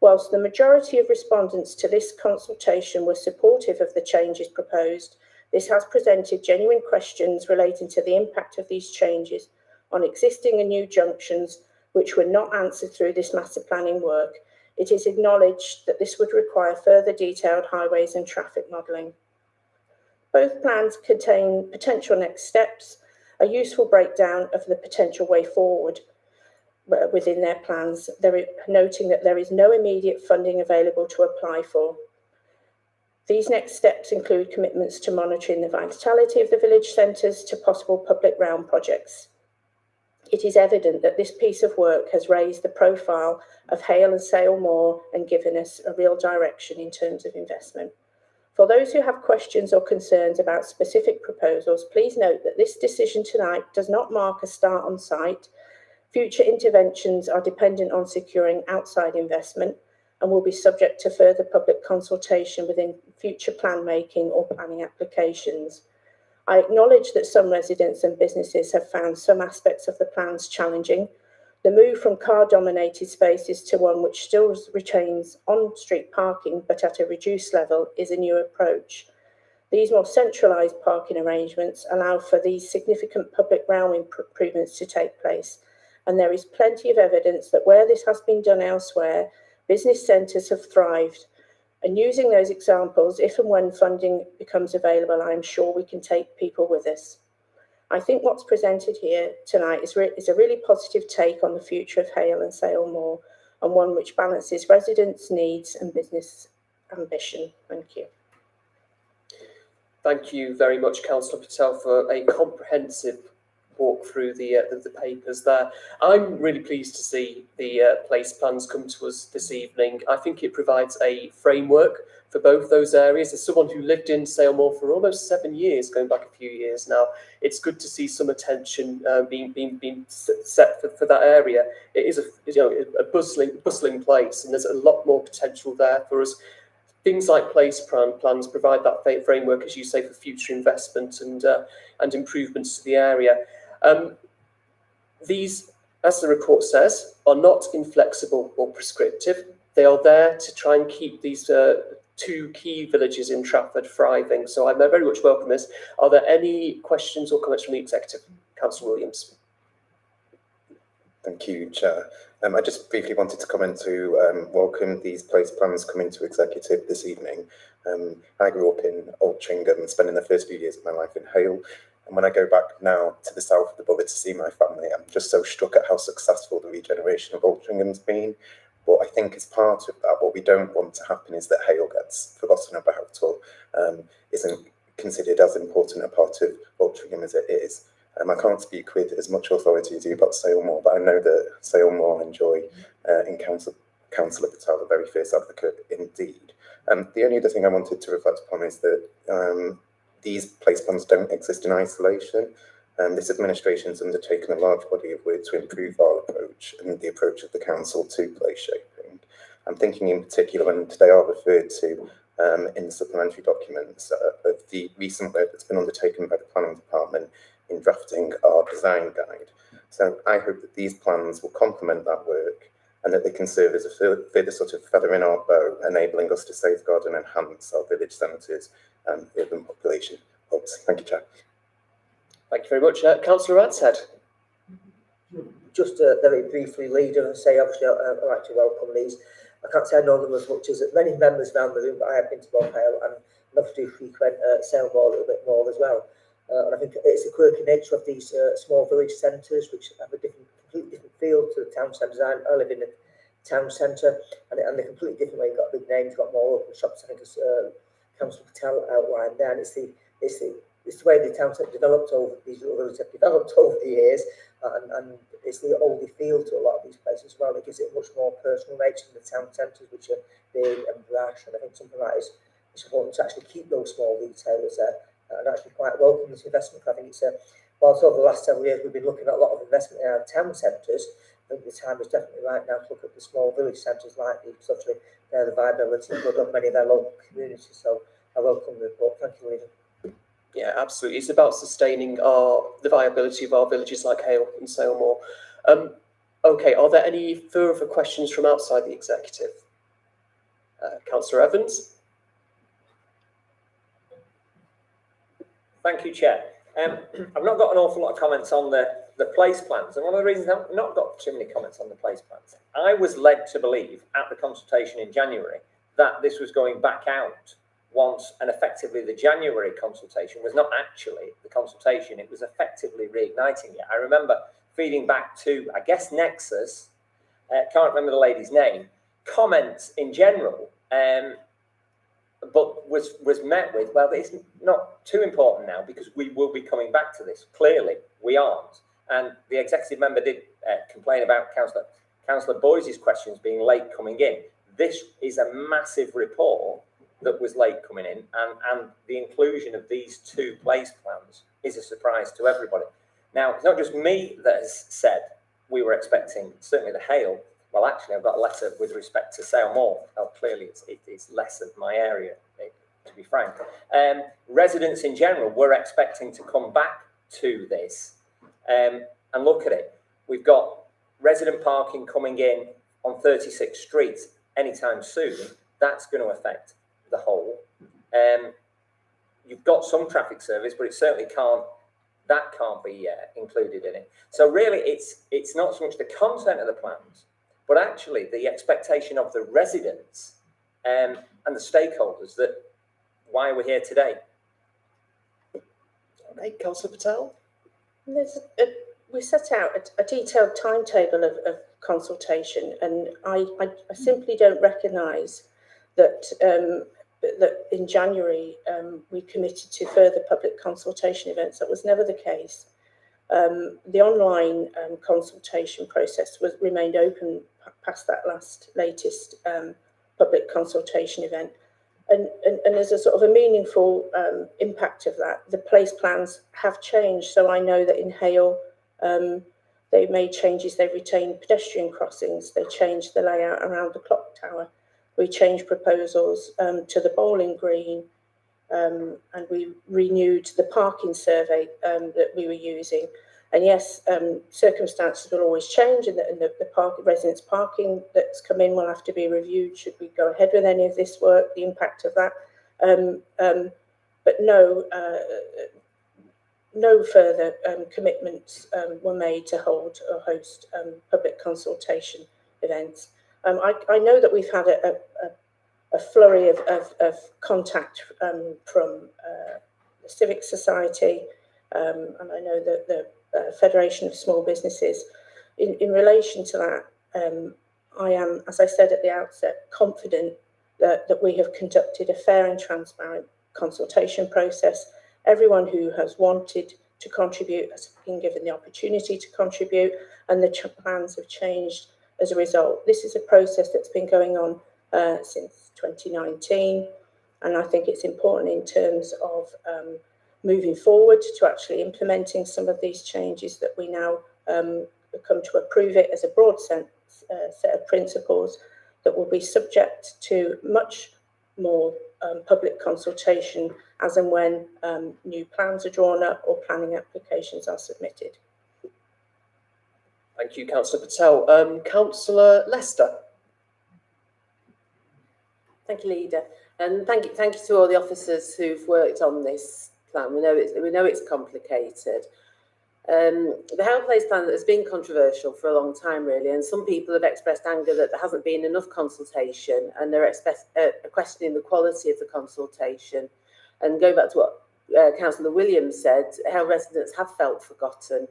Speaker 3: Whilst the majority of respondents to this consultation were supportive of the changes proposed, This has presented genuine questions relating to the impact of these changes on existing and new junctions, which were not answered through this master planning work. It is acknowledged that this would require further detailed highways and traffic modelling. Both plans contain potential next steps, a useful breakdown of the potential way forward within their plans, noting that there is no immediate funding available to apply for. These next steps include commitments to monitoring the vitality of the village centres to possible public realm projects. It is evident that this piece of work has raised the profile of Hale and Sale Moor and given us a real direction in terms of investment. For those who have questions or concerns about specific proposals, please note that this decision tonight does not mark a start on site. Future interventions are dependent on securing outside investment and will be subject to further public consultation within future plan making or planning applications. I acknowledge that some residents and businesses have found some aspects of the plans challenging. The move from car-dominated spaces to one which still retains on-street parking but at a reduced level is a new approach. These more centralised parking arrangements allow for these significant public realm improvements to take place, and there is plenty of evidence that where this has been done elsewhere, business centres have thrived. And using those examples, if and when funding becomes available, I am sure we can take people with us. I think what's presented here tonight is a really positive take on the future of Hale and Sale Moor, and one which balances residents' needs and business ambition. Thank you.
Speaker 1: Thank you very much, Councillor Patel, for a comprehensive walk through the papers there. I'm really pleased to see the place plans come to us this evening. I think it provides a framework for both those areas. As someone who lived in Sale Moor for almost 7 years, going back a few years now, it's good to see some attention being set for that area. It is a bustling place, and there's a lot more potential there for us. Things like place plans provide that framework, as you say, for future investment and improvements to the area. These, as the report says, are not inflexible or prescriptive. They are there to try and keep these two key villages in Trafford thriving. So I very much welcome this. Are there any questions or comments from the executive? Councillor Williams.
Speaker 10: Thank you, Chair. I just briefly wanted to comment to welcome these place plans coming to executive this evening. I grew up in Altrincham, spending the first few years of my life in Hale. And when I go back now to the south of the Borough to see my family, I'm just so struck at how successful the regeneration of Altringham's been. But I think as part of that, what we don't want to happen is that Hale gets forgotten about or isn't considered as important a part of Altrincham as it is. I can't speak with as much authority as you about Sale Moor, but I know that Sale Moor enjoy in Councillor Patel, the very first advocate indeed. The only other thing I wanted to reflect upon is that these place plans don't exist in isolation. This administration has undertaken a large body of work to improve our approach and the approach of the council to place shaping. I'm thinking in particular, and they are referred to in the supplementary documents, of the recent work that's been undertaken by the planning department in drafting our design guide. So I hope that these plans will complement that work and that they can serve as a further sort of feather in our bow, enabling us to safeguard and enhance our village centres and urban population hubs. Thank you, Chair.
Speaker 1: Thank you very much. Councillor Radshead.
Speaker 7: Just very briefly, Leader, and say obviously I'd like to welcome these. I can't say I know them as much as many members around the room, but I have been to both Hale and love to frequent Sale Moor a little bit more as well. And I think it's the quirky nature of these small village centres, which have a completely different feel to the town centres. I live in a town centre, and they're completely different. Where you've got big names, you've got more open shops. I think as Councillor Patel outlined there, and it's the way the town centre developed over these little villages have developed over the years, and it's the oldie feel to a lot of these places as well. It gives it a much more personal nature than the town centres, which are big and brash. And I think something like this, it's important to actually keep those small retailers there. And actually quite welcome this investment. I think it's whilst over the last several years we've been looking at a lot of investment in our town centres, I think the time is definitely right now to look at the small village centres like these, because obviously they're the viability of many of their local communities. So I welcome the report. Thank you, Leader.
Speaker 1: Yeah, absolutely. It's about sustaining the viability of our villages like Hale and Sale Moor. Okay, are there any further questions from outside the executive? Councillor Evans.
Speaker 4: Thank you, Chair. I've not got an awful lot of comments on the place plans, and one of the reasons I've not got too many comments on the place plans, I was led to believe at the consultation in January that this was going back out once, and effectively the January consultation was not actually the consultation, it was effectively reigniting it. I remember feeding back to, I guess, Nexus, can't remember the lady's name, comments in general, but was met with, well, it's not too important now because we will be coming back to this. Clearly, we aren't. And the executive member did complain about Councillor Boyce's questions being late coming in. This is a massive report that was late coming in, and the inclusion of these two place plans is a surprise to everybody. Now, it's not just me that has said we were expecting, certainly the Hale. Well, actually, I've got a letter with respect to Sale Moor. Oh, clearly, it's less of my area, to be frank. Residents in general were expecting to come back to this and look at it. We've got resident parking coming in on 36th Street anytime soon. That's going to affect the whole. You've got some traffic service, but it certainly can't be included in it. So really, it's not so much the content of the plans, but actually the expectation of the residents and the stakeholders that why we're here today.
Speaker 1: Okay, Councillor Patel.
Speaker 3: We set out a detailed timetable of consultation, and I simply don't recognise that that in January we committed to further public consultation events. That was never the case. The online consultation process remained open past that latest public consultation event. And as a sort of a meaningful impact of that, the place plans have changed. So I know that in Hale, they made changes. They retained pedestrian crossings. They changed the layout around the clock tower. We changed proposals to the bowling green, and we renewed the parking survey that we were using. And yes, circumstances will always change, and the residents' parking that's come in will have to be reviewed should we go ahead with any of this work, the impact of that. But no further commitments were made to hold or host public consultation events. I know that we've had a flurry of contact from the civic society, and I know that the Federation of Small Businesses. In relation to that, I am, as I said at the outset, confident that we have conducted a fair and transparent consultation process. Everyone who has wanted to contribute has been given the opportunity to contribute, and the plans have changed as a result. This is a process that's been going on since 2019, and I think it's important in terms of moving forward to actually implementing some of these changes that we now come to approve it as a broad set of principles that will be subject to much more public consultation as and when new plans are drawn up or planning applications are submitted.
Speaker 1: Thank you, Councillor Patel. Councillor Lester.
Speaker 11: Thank you, Leader, and thank you to all the officers who've worked on this plan. We know it's complicated. The Hale Place plan has been controversial for a long time, really, and some people have expressed anger that there hasn't been enough consultation, and they're questioning the quality of the consultation. And going back to what Councillor Williams said, how residents have felt forgotten.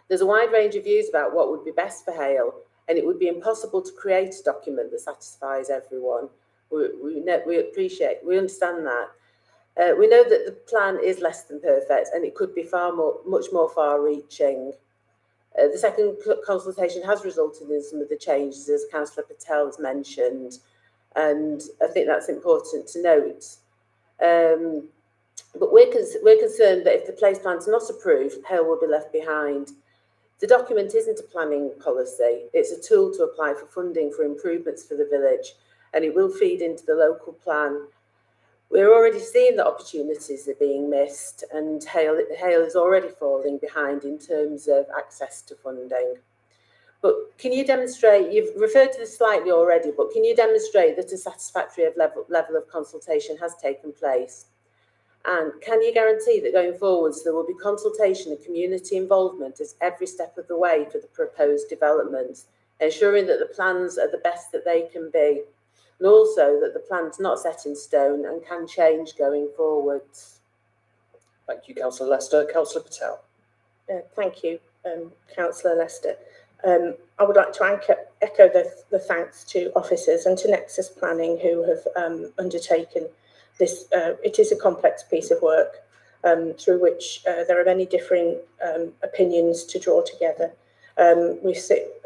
Speaker 11: There's a wide range of views about what would be best for Hale, and it would be impossible to create a document that satisfies everyone. We understand that. We know that the plan is less than perfect, and it could be much more far-reaching. The second consultation has resulted in some of the changes, as Councillor Patel has mentioned, and I think that's important to note. But we're concerned that if the place plan's not approved, Hale will be left behind. The document isn't a planning policy, it's a tool to apply for funding for improvements for the village, and it will feed into the local plan. We're already seeing that opportunities are being missed, and Hale is already falling behind in terms of access to funding. But can you demonstrate, you've referred to this slightly already, but can you demonstrate that a satisfactory level of consultation has taken place? And can you guarantee that going forwards there will be consultation and community involvement at every step of the way for the proposed development, ensuring that the plans are the best that they can be, and also that the plan's not set in stone and can change going forwards?
Speaker 1: Thank you, Councillor Lester. Councillor Patel.
Speaker 3: Thank you, Councillor Lester. I would like to echo the thanks to officers and to Nexus Planning who have undertaken this. It is a complex piece of work through which there are many different opinions to draw together. We sit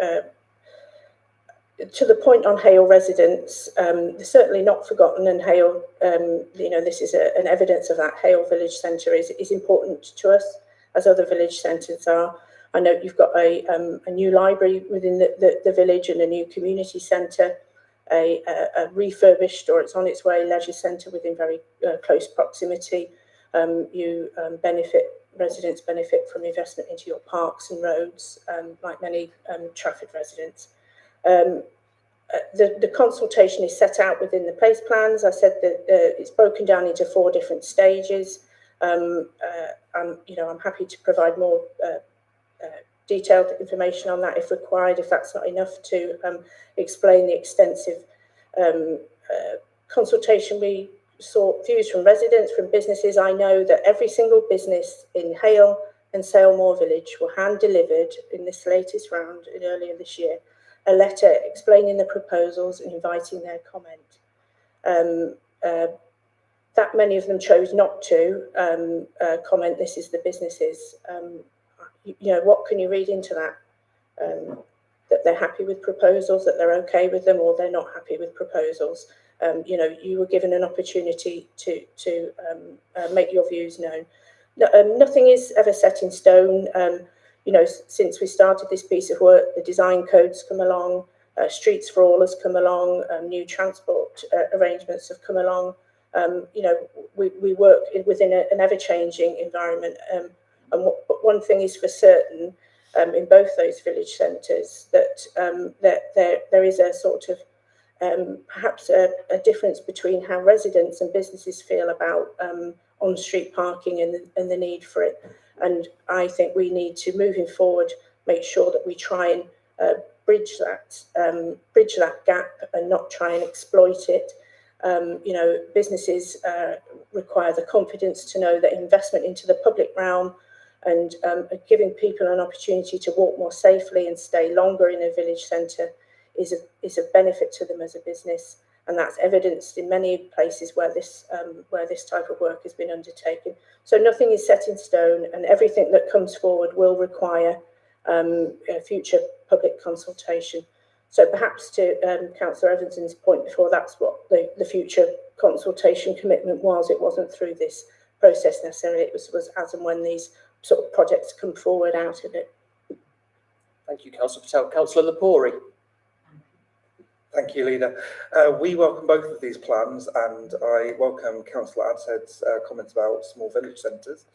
Speaker 3: to the point on Hale residents, they're certainly not forgotten, and Hale, this is an evidence of that. Hale Village Centre is important to us, as other village centres are. I know you've got a new library within the village and a new community centre, a refurbished, or it's on its way, leisure centre within very close proximity. Residents benefit from investment into your parks and roads, like many Trafford residents. The consultation is set out within the place plans. I said that it's broken down into 4 different stages. I'm happy to provide more detailed information on that if required, if that's not enough to explain the extensive consultation. We sought views from residents, from businesses. I know that every single business in Hale and Salemore Village were hand-delivered in this latest round earlier this year a letter explaining the proposals and inviting their comment. That many of them chose not to comment. This is the businesses. What can you read into that? That they're happy with proposals, that they're okay with them, or they're not happy with proposals. You were given an opportunity to make your views known. Nothing is ever set in stone. Since we started this piece of work, the design codes come along, Streets for All has come along, new transport arrangements have come along. We work within an ever-changing environment. But one thing is for certain, in both those village centres, that there is a sort of perhaps a difference between how residents and businesses feel about on-street parking and the need for it. And I think we need to, moving forward, make sure that we try and bridge that gap and not try and exploit it. Businesses require the confidence to know that investment into the public realm and giving people an opportunity to walk more safely and stay longer in a village centre is a benefit to them as a business, and that's evidenced in many places where this type of work has been undertaken. So nothing is set in stone, and everything that comes forward will require a future public consultation. So perhaps to Councillor Evanson's point before, that's what the future consultation commitment was. It wasn't through this process necessarily. It was as and when these sort of projects come forward out of it.
Speaker 1: Thank you, Councillor Patel. Councillor Lepori.
Speaker 12: Thank you, Leader. We welcome both of these plans, and I welcome Councillor Adsed's comments about small village centres.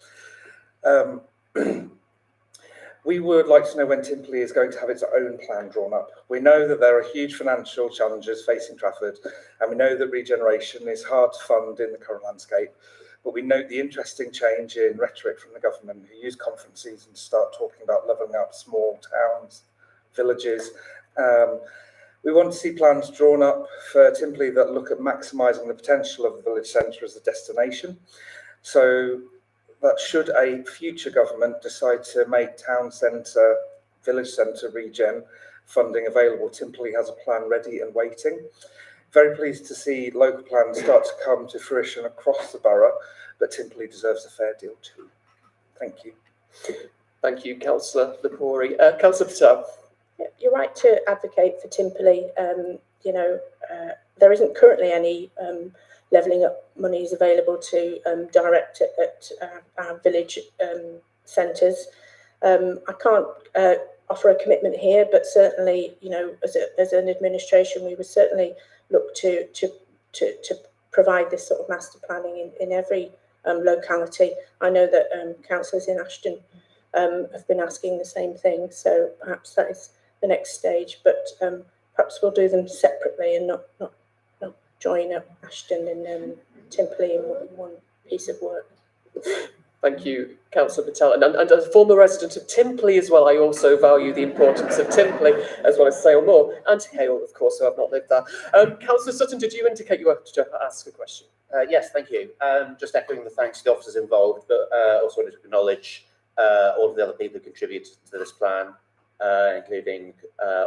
Speaker 12: We would like to know when Timperley is going to have its own plan drawn up. We know that there are huge financial challenges facing Trafford, and we know that regeneration is hard to fund in the current landscape. But we note the interesting change in rhetoric from the government, who use conferences and start talking about levelling up small towns, villages. We want to see plans drawn up for Timperley that look at maximising the potential of the village centre as a destination. So that should a future government decide to make town centre, village centre regen funding available, Timperley has a plan ready and waiting. Very pleased to see local plans start to come to fruition across the borough, but Timperley deserves a fair deal too. Thank you.
Speaker 1: Thank you, Councillor Lepori. Councillor Patel.
Speaker 3: Yeah, you're right to advocate for Timperley. There isn't currently any levelling up monies available to direct at our village centres. I can't offer a commitment here, but certainly, as an administration, we would certainly look to provide this sort of master planning in every locality. I know that councillors in Ashton have been asking the same thing, so perhaps that is the next stage, but perhaps we'll do them separately and not join up Ashton and Timperley in one piece of work.
Speaker 1: Thank you, Councillor Patel. And as a former resident of Timpley as well, I also value the importance of Timpley as well as Sale Moor and Hale, of course, so I've not lived there. Councillor Sutton, did you indicate you wanted to ask a question?
Speaker 13: Yes, thank you. Just echoing the thanks to the officers involved, but also wanted to acknowledge all of the other people who contributed to this plan, including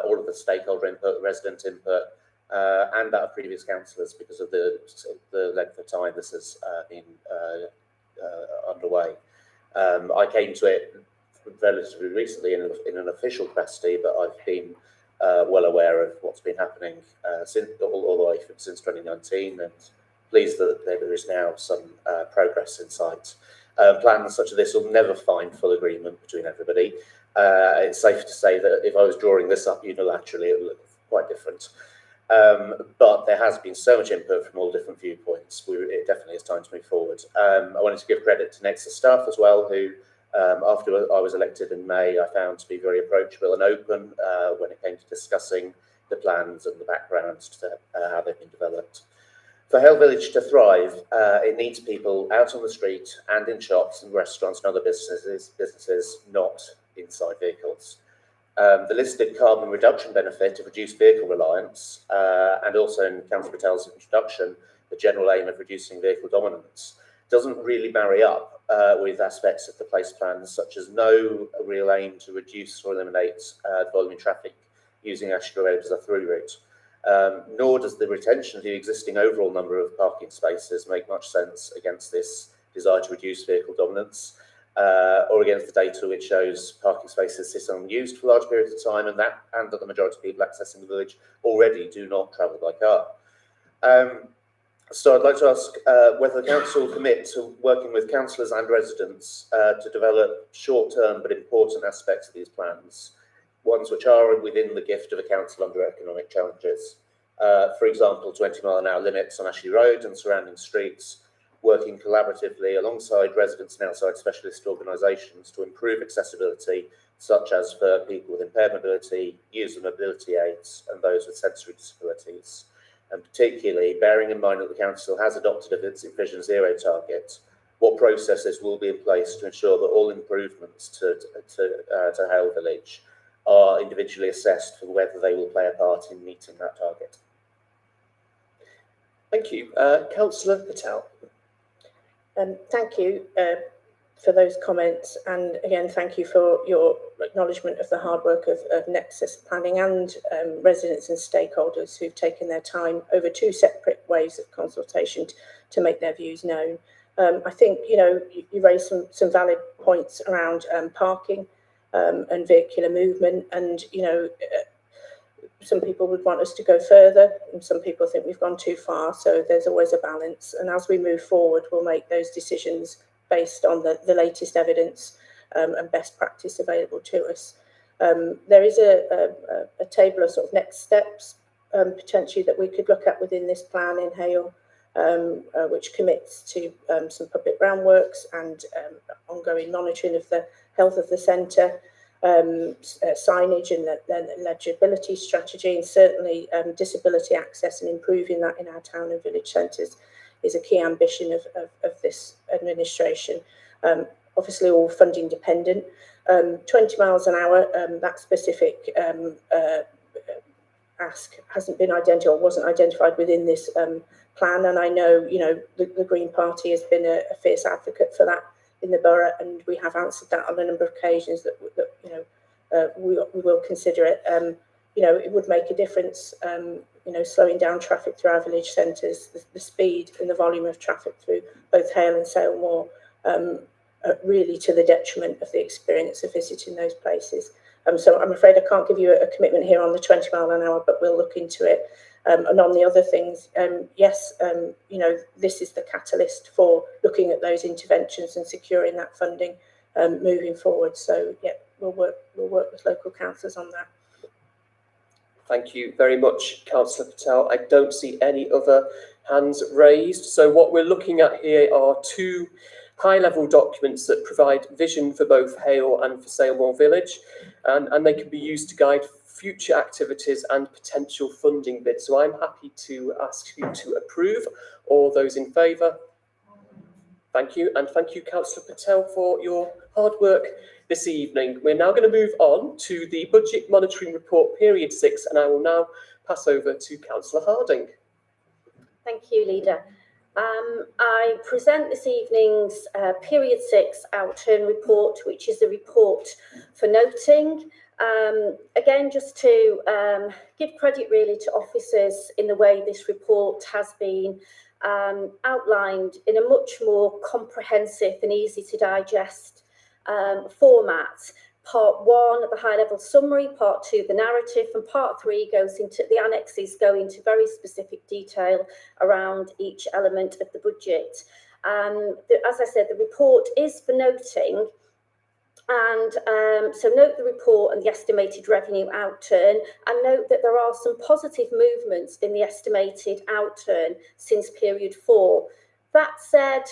Speaker 13: all of the stakeholder input, resident input, and that of previous councillors because of the length of time this has been underway. I came to it relatively recently in an official capacity, but I've been well aware of what's been happening since all the way since 2019, and pleased that there is now some progress in sight. Plans such as this will never find full agreement between everybody. It's safe to say that if I was drawing this up unilaterally, it would look quite different. But there has been so much input from all different viewpoints. It definitely is time to move forward. I wanted to give credit to Nexus staff as well, who, after I was elected in May, I found to be very approachable and open when it came to discussing the plans and the backgrounds to how they've been developed. For Hale Village to thrive, it needs people out on the street and in shops and restaurants and other businesses, not inside vehicles. The listed carbon reduction benefit of reduced vehicle reliance, and also in Councillor Patel's introduction, the general aim of reducing vehicle dominance, doesn't really marry up with aspects of the place plans, such as no real aim to reduce or eliminate the volume of traffic using Ashgrove Road as a through route. Nor does the retention of the existing overall number of parking spaces make much sense against this desire to reduce vehicle dominance. Or against the data which shows parking spaces sit unused for large periods of time, and that the majority of people accessing the village already do not travel by car. So I'd like to ask whether the council will commit to working with councillors and residents to develop short-term but important aspects of these plans, ones which are within the gift of a council under economic challenges. For example, 20-mile-an-hour limits on Ashley Road and surrounding streets, working collaboratively alongside residents and outside specialist organisations to improve accessibility, such as for people with impaired mobility, user mobility aids, and those with sensory disabilities. And particularly, bearing in mind that the council has adopted its Vision Zero target, what processes will be in place to ensure that all improvements to Hale Village are individually assessed for whether they will play a part in meeting that target?
Speaker 1: Thank you. Councillor Patel.
Speaker 3: Thank you for those comments, and again, thank you for your acknowledgement of the hard work of Nexus Planning and residents and stakeholders who've taken their time over two separate waves of consultation to make their views known. I think, you raised some valid points around parking and vehicular movement, and, some people would want us to go further, and some people think we've gone too far, so there's always a balance. And as we move forward, we'll make those decisions based on the latest evidence and best practice available to us. There is a table of sort of next steps potentially that we could look at within this plan in Hale, which commits to some public groundworks and ongoing monitoring of the health of the centre, signage and legibility strategy, and certainly disability access and improving that in our town and village centres is a key ambition of this administration. Obviously all funding dependent. 20 miles an hour, that specific ask hasn't been identified or wasn't identified within this plan, and I know the Green Party has been a fierce advocate for that in the borough, and we have answered that on a number of occasions that we will consider it. It would make a difference, slowing down traffic through our village centres, the speed and the volume of traffic through both Hale and Sale Moor, really to the detriment of the experience of visiting those places. So I'm afraid I can't give you a commitment here on the 20 mile an hour, but we'll look into it. And on the other things, yes, this is the catalyst for looking at those interventions and securing that funding moving forward. So yeah, we'll work with local councillors on that.
Speaker 1: Thank you very much, Councillor Patel. I don't see any other hands raised. So what we're looking at here are two high-level documents that provide vision for both Hale and for Sale Moor Village, and they can be used to guide future activities and potential funding bids. So I'm happy to ask you to approve. All those in favour? Thank you, and thank you, Councillor Patel, for your hard work this evening. We're now going to move on to the Budget Monitoring Report, Period 6, and I will now pass over to Councillor Harding.
Speaker 14: Thank you, Leader. I present this evening's Period 6 Outturn Report, which is a report for noting. Again, just to give credit really to officers in the way this report has been outlined in a much more comprehensive and easy to digest format. Part 1, the high-level summary, Part 2, the narrative, and Part 3 goes into the annexes, go into very specific detail around each element of the budget. As I said, the report is for noting, and so note the report and the estimated revenue outturn, and note that there are some positive movements in the estimated outturn since period 4. That said,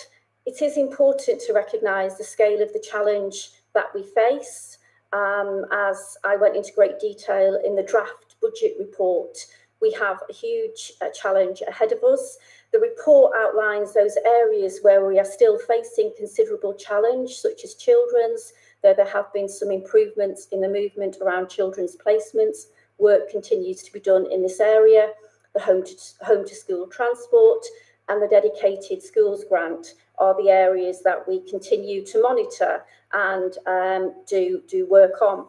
Speaker 14: it is important to recognise the scale of the challenge that we face. As I went into great detail in the draft budget report, we have a huge challenge ahead of us. The report outlines those areas where we are still facing considerable challenge, such as children's, though there have been some improvements in the movement around children's placements. Work continues to be done in this area. The home to school transport and the dedicated schools grant are the areas that we continue to monitor and do work on.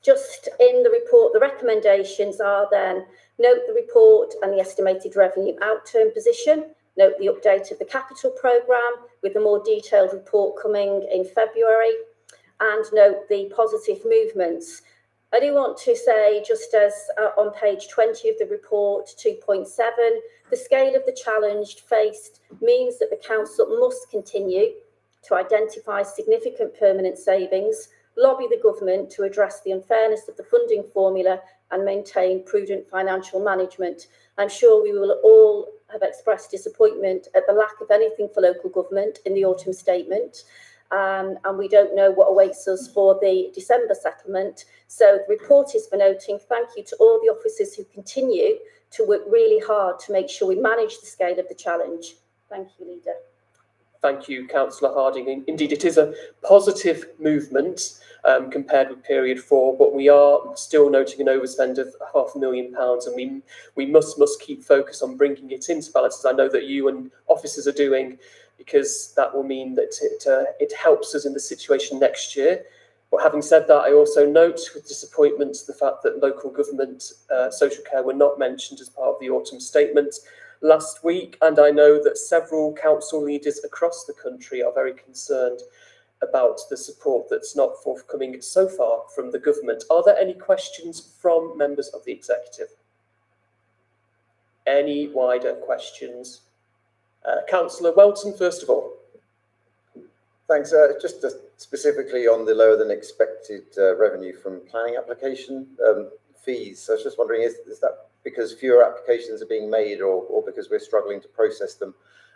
Speaker 14: Just in the report, the recommendations are then note the report and the estimated revenue outturn position, note the update of the capital programme with a more detailed report coming in February, and note the positive movements. I do want to say, just as on page 20 of the report, 2.7, the scale of the challenge faced means that the council must continue to identify significant permanent savings, lobby the government to address the unfairness of the funding formula and maintain prudent financial management. I'm sure we will all have expressed disappointment at the lack of anything for local government in the autumn statement. And we don't know what awaits us for the December settlement. So the report is for noting. Thank you to all the officers who continue to work really hard to make sure we manage the scale of the challenge. Thank you, Leader.
Speaker 1: Thank you, Councillor Harding. Indeed, it is a positive movement compared with period 4, but we are still noting an overspend of £500,000, and we must keep focus on bringing it into balance, as I know that you and officers are doing, because that will mean that it helps us in the situation next year. But having said that, I also note with disappointment the fact that local government social care were not mentioned as part of the autumn statement last week, and I know that several council leaders across the country are very concerned about the support that's not forthcoming so far from the government. Are there any questions from members of the executive? Any wider questions? Councillor Welton, first of all.
Speaker 5: Thanks. Just specifically on the lower than expected revenue from planning application fees. I was just wondering, is that because fewer applications are being made, or because we're struggling to process them?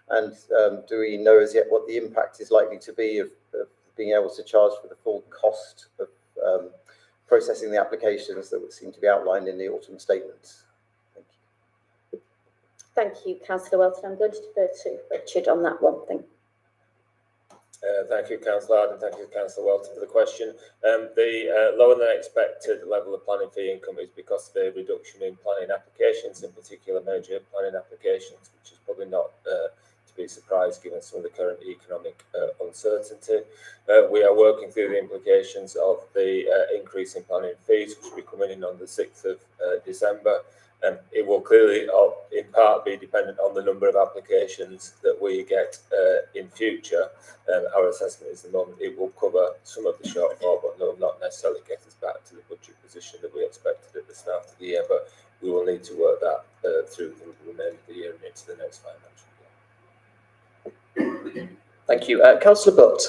Speaker 5: And do we know as yet what the impact is likely to be of being able to charge for the full cost of processing the applications that would seem to be outlined in the autumn statements? Thank you.
Speaker 14: Thank you, Councillor Welton. I'm going to defer to Richard on that one thing.
Speaker 6: Thank you, Councillor Harding. Thank you, Councillor Welton, for the question. The lower than expected level of planning fee income is because of the reduction in planning applications, in particular major planning applications, which is probably not to be surprised given some of the current economic uncertainty. We are working through the implications of the increase in planning fees, which will be coming in on the 6th of December. It will clearly, in part, be dependent on the number of applications that we get in future. Our assessment is at the moment it will cover some of the shortfall, but will not necessarily get us back to the budget position that we expected at the start of the year. But we will need to work that through the remainder of the year and into the next financial year.
Speaker 1: Thank you. Councillor Butt.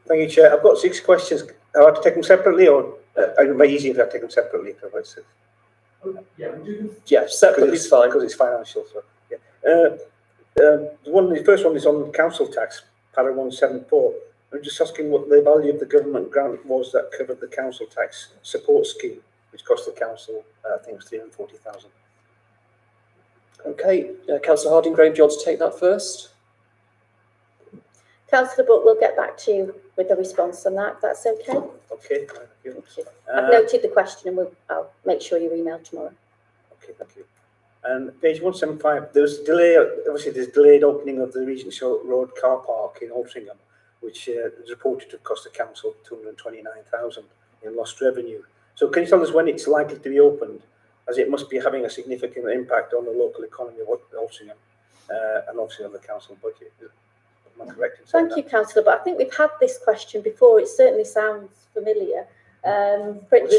Speaker 9: Thank you, Chair. I've got 6 questions. I have to take them separately, or it might be easier if I take them separately.
Speaker 1: Yeah, separately is fine.
Speaker 9: Because it's financial. So, yeah. The first one is on council tax, para 174. I'm just asking what the value of the government grant was that covered the council tax support scheme, which cost the council, I think it was 340,000.
Speaker 1: Okay, Councillor Harding, Graham, do you want to take that first?
Speaker 14: Councillor Butt will get back to you with the response on that, if that's okay.
Speaker 9: Okay, thank you.
Speaker 14: Thank you. I've noted the question and I'll make sure you're emailed tomorrow.
Speaker 9: Okay, thank you. And page 175, there was a delay, obviously there's delayed opening of the Regent Road car park in Altrincham, which is reported to cost the council 229,000 in lost revenue. So can you tell us when it's likely to be opened, as it must be having a significant impact on the local economy of Altrincham and obviously on the council budget? Am I correct in saying
Speaker 14: Thank you, Councillor, but I think we've had this question before. It certainly sounds familiar. Rich.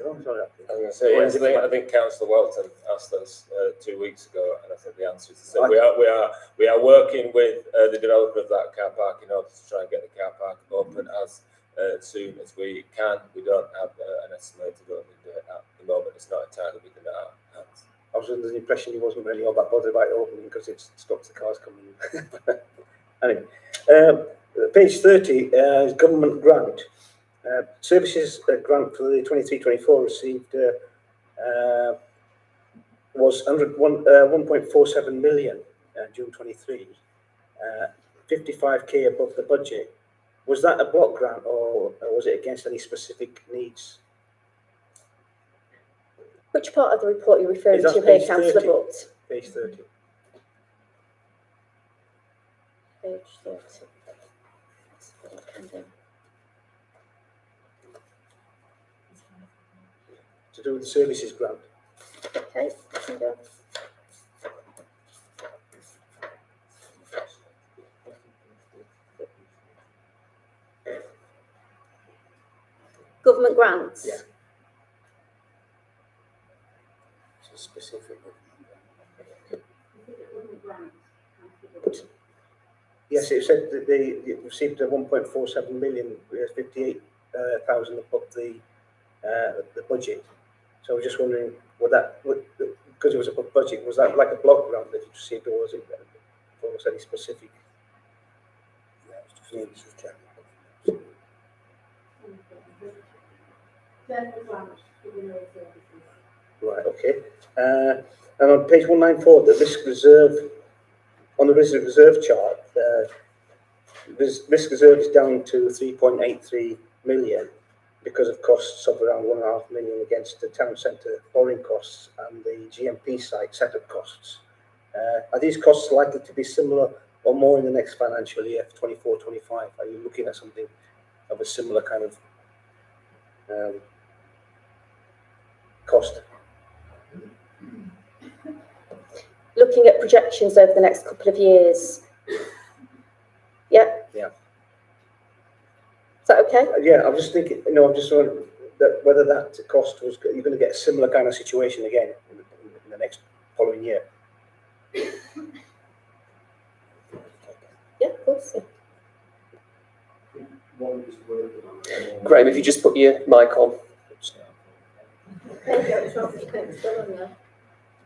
Speaker 6: I was going to say, yes, I think Councillor Welton asked us 2 weeks ago, and I think the answer is the same. We are working with the developer of that car park in order to try and get the car park open as soon as we can. We don't have an estimated opening date at the moment. It's not entirely within our hands.
Speaker 9: I was under the impression he wasn't really all that bothered about opening because it stops the cars coming in. Anyway, page 30 is government grant. Services grant for the 23-24 received was 1.47 million June 23, 55k above the budget. Was that a block grant or was it against any specific needs?
Speaker 14: Which part of the report are you referring to here, Councillor Butt?
Speaker 9: Page 30.
Speaker 14: Page 30.
Speaker 9: To do with the services grant.
Speaker 14: Okay, can go. Government grants?
Speaker 9: Yeah. So specific. Yes, it said that they received 1.47 million, 58,000 above the budget. So I was just wondering, because it was above budget, was that like a block grant that you received, or was it almost any specific? Right, okay. And on page 194, the risk reserve, on the risk reserve chart, risk reserve is down to 3.83 million because of costs of around 1.5 million against the town centre borrowing costs and the GMP site setup costs. Are these costs likely to be similar or more in the next financial year, 24-25? Are you looking at something of a similar kind of cost?
Speaker 14: Looking at projections over the next couple of years. Yeah.
Speaker 9: Yeah.
Speaker 14: Is that okay?
Speaker 9: Yeah, I'm just thinking, I'm just wondering that whether that cost was, you're going to get a similar kind of situation again in the next following year.
Speaker 14: Yeah, of course. Yeah.
Speaker 1: Graham, if you just put your mic on.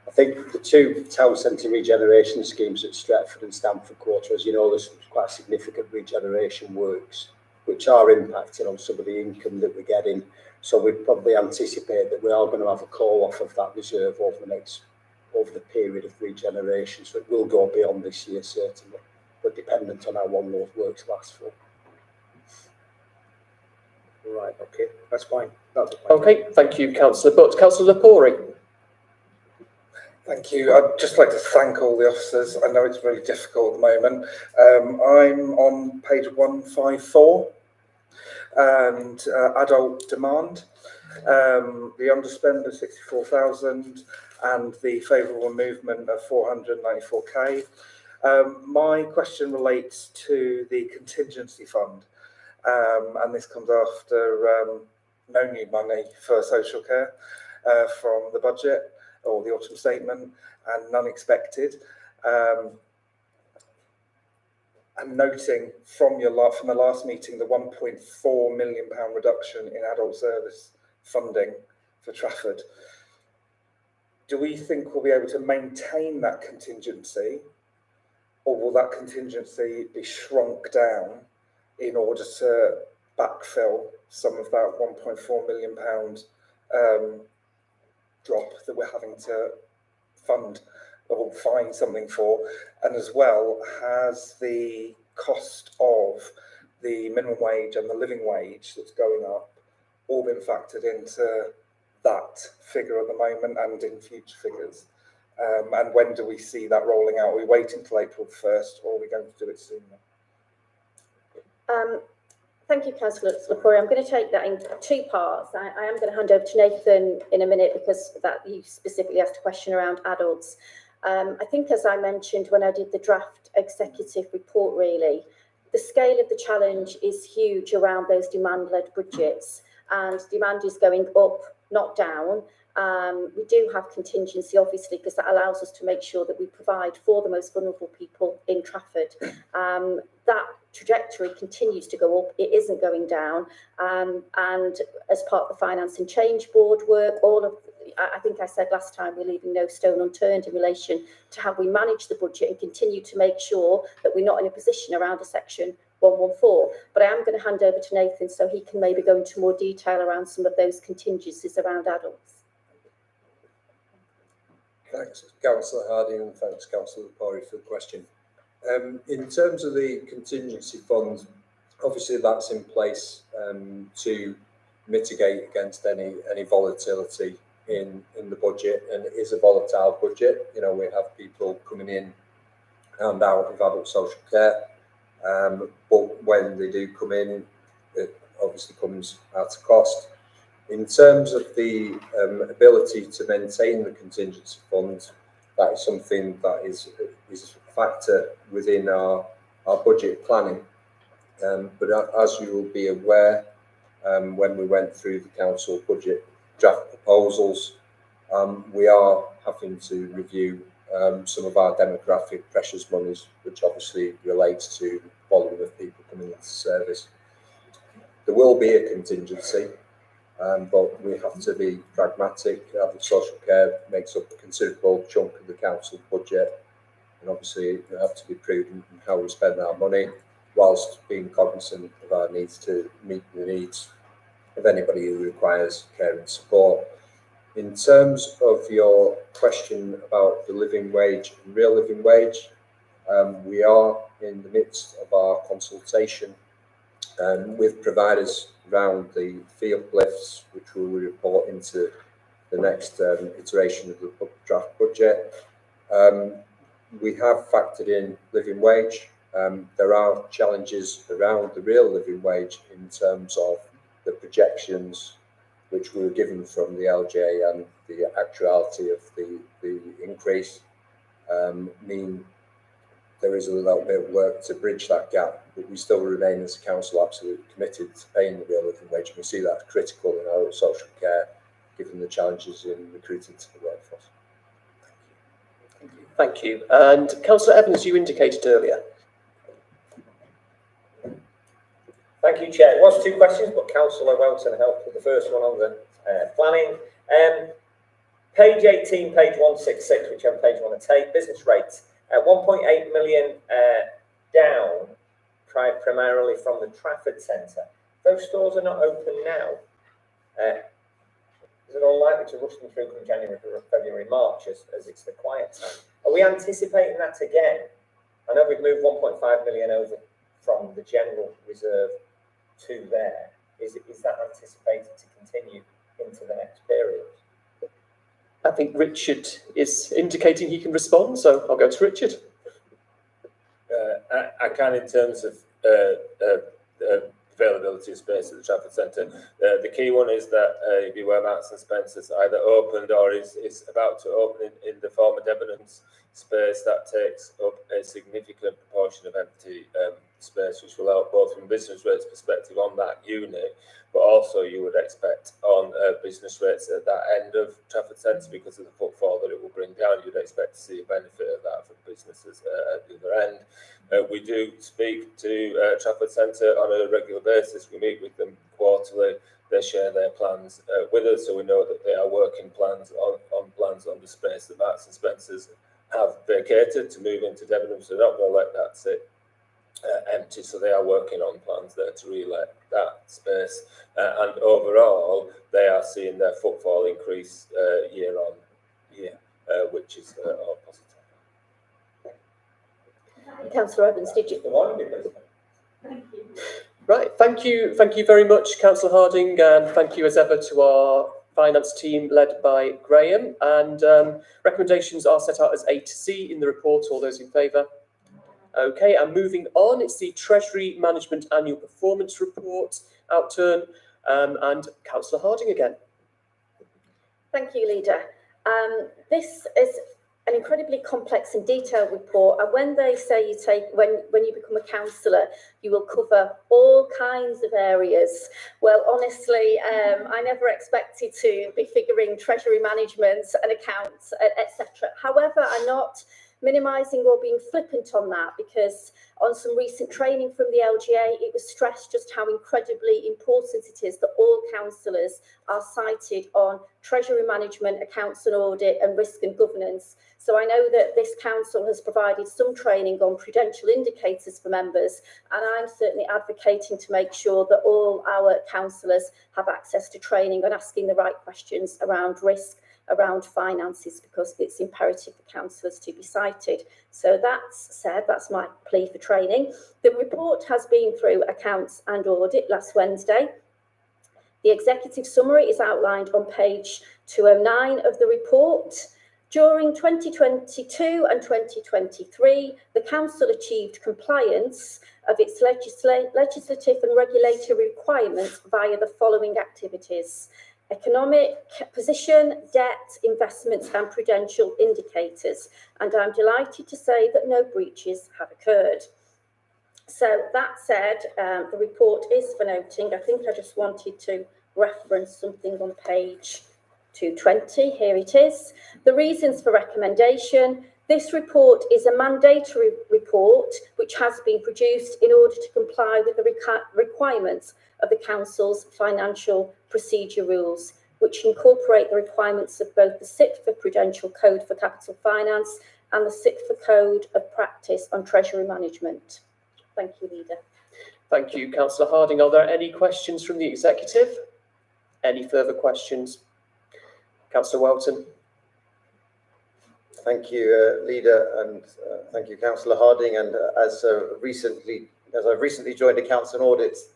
Speaker 15: I think the two town centre regeneration schemes at Stretford and Stamford Quarter, as you know, there's quite significant regeneration works which are impacting on some of the income that we're getting. So we probably anticipate that we are going to have a call off of that reserve over the period of regeneration. So it will go beyond this year certainly, but dependent on how long those works last for.
Speaker 9: Right, okay, that's fine.
Speaker 1: Okay, thank you, Councillor Butt. Councillor Lepori.
Speaker 12: Thank you. I'd just like to thank all the officers. I know it's really difficult at the moment. I'm on page 154 and adult demand. The underspend of 64,000 and the favourable movement of 494k. My question relates to the contingency fund, and this comes after no new money for social care from the budget or the autumn statement, and none expected. And noting from the last meeting the £1.4 million reduction in adult service funding for Trafford. Do we think we'll be able to maintain that contingency, or will that contingency be shrunk down in order to backfill some of that £1.4 million drop that we're having to fund or find something for? And as well, has the cost of the minimum wage and the living wage that's going up all been factored into that figure at the moment and in future figures? And when do we see that rolling out? Are we waiting till April 1st, or are we going to do it sooner?
Speaker 14: Thank you, Councillor Lepore. I'm going to take that in two parts. I am going to hand over to Nathan in a minute because that you specifically asked a question around adults. I think, as I mentioned when I did the draft executive report, really, the scale of the challenge is huge around those demand-led budgets, and demand is going up, not down. We do have contingency, obviously, because that allows us to make sure that we provide for the most vulnerable people in Trafford. That trajectory continues to go up. It isn't going down. And as part of the Finance and Change Board work, I think I said last time, we're leaving no stone unturned in relation to how we manage the budget and continue to make sure that we're not in a position around a section 114. But I am going to hand over to Nathan so he can maybe go into more detail around some of those contingencies around adults.
Speaker 16: Thanks, Councillor Harding, and thanks, Councillor Lepore, for the question. In terms of the contingency fund, obviously that's in place to mitigate against any volatility in the budget, and it is a volatile budget. You know, we have people coming in and out of adult social care, but when they do come in, it obviously comes at a cost. In terms of the ability to maintain the contingency fund, that is something that is a factor within our budget planning. But as you will be aware, when we went through the council budget draft proposals, we are having to review some of our demographic precious monies, which obviously relates to volume of people coming into service. There will be a contingency, but we have to be pragmatic. Adult social care makes up a considerable chunk of the council budget, and obviously we have to be prudent in how we spend our money, whilst being cognizant of our needs to meet the needs of anybody who requires care and support. In terms of your question about the living wage and real living wage, we are in the midst of our consultation with providers around the fee uplifts, which we will report into the next iteration of the draft budget. We have factored in living wage. There are challenges around the real living wage in terms of the projections which we were given from the LJ and the actuality of the increase mean there is a little bit of work to bridge that gap, but we still remain as a council absolutely committed to paying the real living wage, and we see that critical in our social care, given the challenges in recruiting to the workforce.
Speaker 1: Thank you. And Councillor Evans, you indicated earlier.
Speaker 4: Thank you, Chair. It was two questions, but Councillor Welton helped with the first one on the planning. Page 18, page 166, whichever page you want to take, business rates. 1.8 million down, primarily from the Trafford Centre. Those stores are not open now. Is it unlikely to rush them through from January, February, March as it's the quiet time? Are we anticipating that again? I know we've moved 1.5 million over from the general reserve to there. Is that anticipated to continue into the next period?
Speaker 1: I think Richard is indicating he can respond, so I'll go to Richard.
Speaker 6: I can, in terms of availability of space at the Trafford Centre. The key one is that beware Marks and Spencer's either opened or is about to open in the former Debenhams space. That takes up a significant proportion of empty space, which will help both from business rates perspective on that unit, but also you would expect on business rates at that end of Trafford Centre, because of the footfall that it will bring down, you'd expect to see a benefit of that for businesses at the other end. We do speak to Trafford Centre on a regular basis. We meet with them quarterly. They share their plans with us, so we know that they are working plans on the space that Marks and Spencer's have vacated to move into Debenhams. So they're not going to let that sit empty, so they are working on plans there to re-let that space, and overall they are seeing their footfall increase year on year, which is all positive.
Speaker 14: Councillor Evans, did you?
Speaker 1: Right, thank you very much, Councillor Harding, and thank you as ever to our finance team led by Graham. And recommendations are set out as A to C in the report. All those in favour? Okay, and moving on, it's the Treasury Management Annual Performance Report outturn, and Councillor Harding again.
Speaker 14: Thank you, Leader. This is an incredibly complex and detailed report, and when they say when you become a councillor, you will cover all kinds of areas. Well, honestly, I never expected to be figuring treasury management and accounts, etc. However, I'm not minimising or being flippant on that, because on some recent training from the LGA, it was stressed just how incredibly important it is that all councillors are cited on treasury management, accounts and audit, and risk and governance. So I know that this council has provided some training on prudential indicators for members, and I'm certainly advocating to make sure that all our councillors have access to training on asking the right questions around risk, around finances, because it's imperative for councillors to be cited. So that's said, that's my plea for training. The report has been through accounts and audit last Wednesday. The executive summary is outlined on page 209 of the report. During 2022 and 2023, the council achieved compliance of its legislative and regulatory requirements via the following activities: economic position, debt, investments and prudential indicators. And I'm delighted to say that no breaches have occurred. So that said, the report is for noting. I think I just wanted to reference something on page 220. Here it is. The reasons for recommendation. This report is a mandatory report which has been produced in order to comply with the requirements of the Council's financial procedure rules, which incorporate the requirements of both the CIPFA Prudential Code for Capital Finance and the CIPFA Code of Practice on Treasury Management. Thank you, Leader.
Speaker 1: Thank you, Councillor Harding. Are there any questions from the executive? Any further questions? Councillor Welton.
Speaker 5: Thank you, Leader, and thank you, Councillor Harding. And as I've recently joined accounts and audits,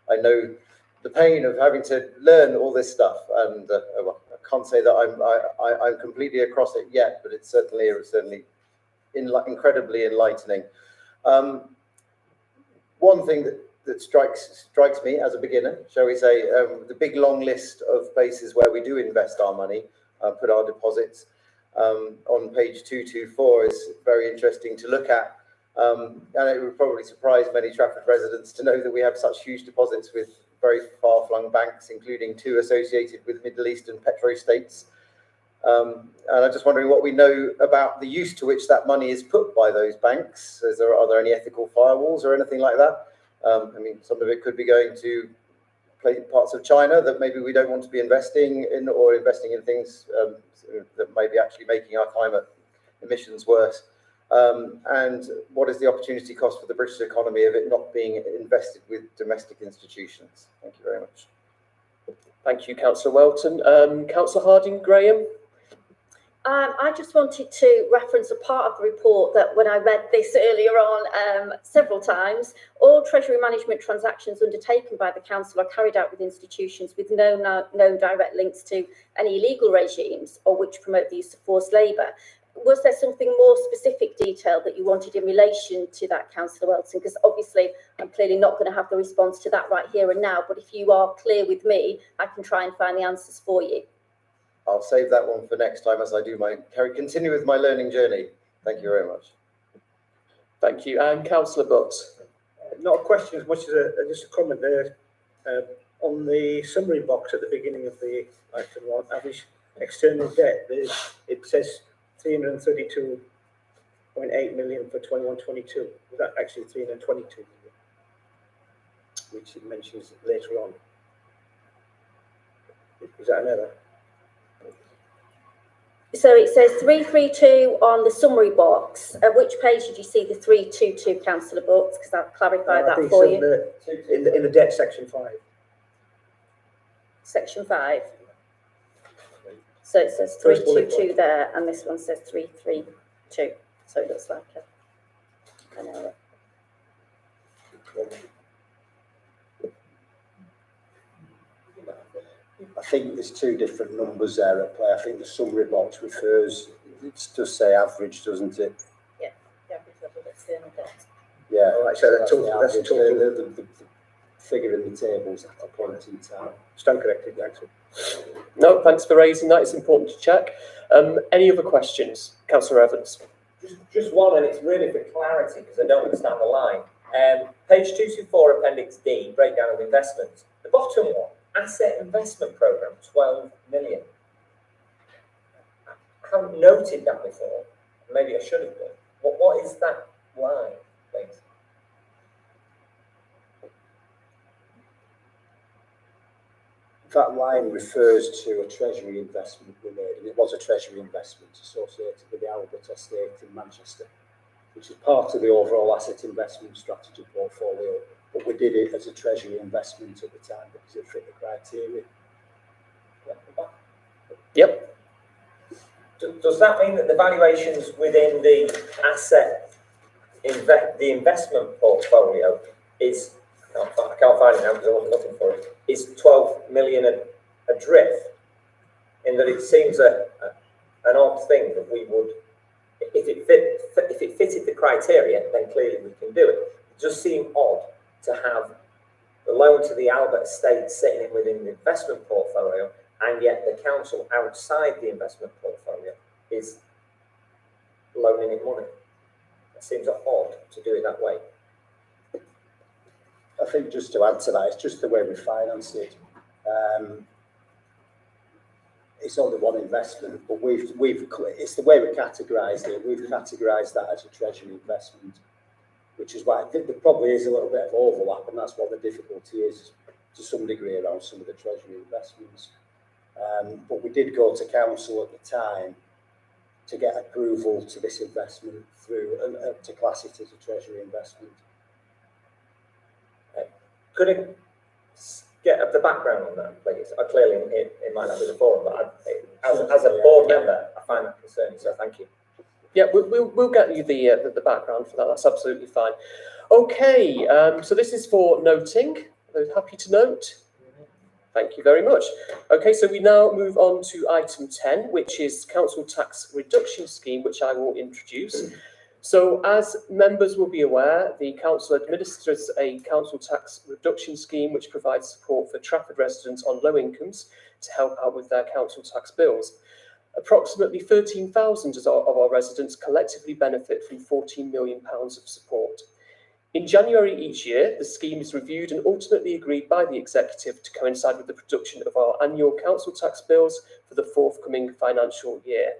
Speaker 5: I know the pain of having to learn all this stuff, and I can't say that I'm completely across it yet, but it's certainly incredibly enlightening. One thing that strikes me as a beginner, shall we say, the big long list of places where we do invest our money, put our deposits, on page 224 is very interesting to look at. And it would probably surprise many Trafford residents to know that we have such huge deposits with very far-flung banks, including two associated with Middle Eastern petro-states. And I'm just wondering what we know about the use to which that money is put by those banks. Are there any ethical firewalls or anything like that? I mean, some of it could be going to parts of China that maybe we don't want to be investing in, or investing in things that may be actually making our climate emissions worse. And what is the opportunity cost for the British economy of it not being invested with domestic institutions? Thank you very much.
Speaker 1: Thank you, Councillor Welton. Councillor Harding, Graham.
Speaker 14: I just wanted to reference a part of the report that when I read this earlier on several times, all treasury management transactions undertaken by the council are carried out with institutions with no direct links to any illegal regimes or which promote the use of forced labour. Was there something more specific detail that you wanted in relation to that, Councillor Welton? Because obviously I'm clearly not going to have the response to that right here and now, but if you are clear with me, I can try and find the answers for you.
Speaker 5: I'll save that one for next time as I do continue with my learning journey. Thank you very much.
Speaker 1: Thank you. And Councillor Butt.
Speaker 9: Not a question as much as just a comment there. On the summary box at the beginning of the item one, average external debt, it says 332.8 million for 21-22. Was that actually 322 million? Which it mentions later on. Is that an error?
Speaker 14: So it says 332 on the summary box. At which page did you see the 322, Councillor Butt? Because I'll clarify that for you.
Speaker 9: In the debt section 5.
Speaker 14: Section 5. So it says 322 there, and this one says 332. So it looks like it.
Speaker 15: I think there's two different numbers there at play. I think the summary box refers, it does say average, doesn't it?
Speaker 3: Yeah, the average level of external debt.
Speaker 15: Yeah.
Speaker 9: All right, so that's
Speaker 15: the
Speaker 9: total. That's
Speaker 15: average.
Speaker 9: total.
Speaker 15: The figure in the tables at a point in time.
Speaker 9: Stand corrected, thanks.
Speaker 1: No, thanks for raising that. It's important to check. Any other questions? Councillor Evans.
Speaker 4: Just one, and it's really for clarity because I don't understand the line. Page 224, Appendix D, breakdown of investments. The bottom one, asset investment programme, 12 million. I haven't noted that before. Maybe I should have done. What is that line, please?
Speaker 15: That line refers to a treasury investment we made, and it was a treasury investment associated with the Albert Estate in Manchester, which is part of the overall asset investment strategy portfolio, but we did it as a treasury investment at the time because it fit the criteria.
Speaker 1: Yep.
Speaker 4: Does that mean that the valuations within the the investment portfolio is, I can't find it now because I wasn't looking for it, is 12 million adrift? In that it seems an odd thing that we would, if it fitted the criteria, then clearly we can do it. It does seem odd to have the loan to the Albert Estate sitting within the investment portfolio, and yet the council outside the investment portfolio is loaning it money. It seems odd to do it that way.
Speaker 15: I think just to add to that, it's just the way we finance it. It's only one investment, but it's the way we categorised it. We've categorised that as a treasury investment, which is why I think there probably is a little bit of overlap, and that's what the difficulty is to some degree around some of the treasury investments. But we did go to council at the time to get approval to this investment through to class it as a treasury investment.
Speaker 4: Could I get the background on that, please? Clearly, it might not be the forum, but as a board member, I find that concerning. So, thank you.
Speaker 1: Yeah, we'll get you the background for that. That's absolutely fine. Okay, so this is for noting. I'm happy to note. Thank you very much. Okay, so we now move on to item 10, which is Council Tax Reduction Scheme, which I will introduce. So, as members will be aware, the council administers a council tax reduction scheme which provides support for Trafford residents on low incomes to help out with their council tax bills. Approximately 13,000 of our residents collectively benefit from £14 million of support. In January each year, the scheme is reviewed and ultimately agreed by the executive to coincide with the production of our annual council tax bills for the forthcoming financial year.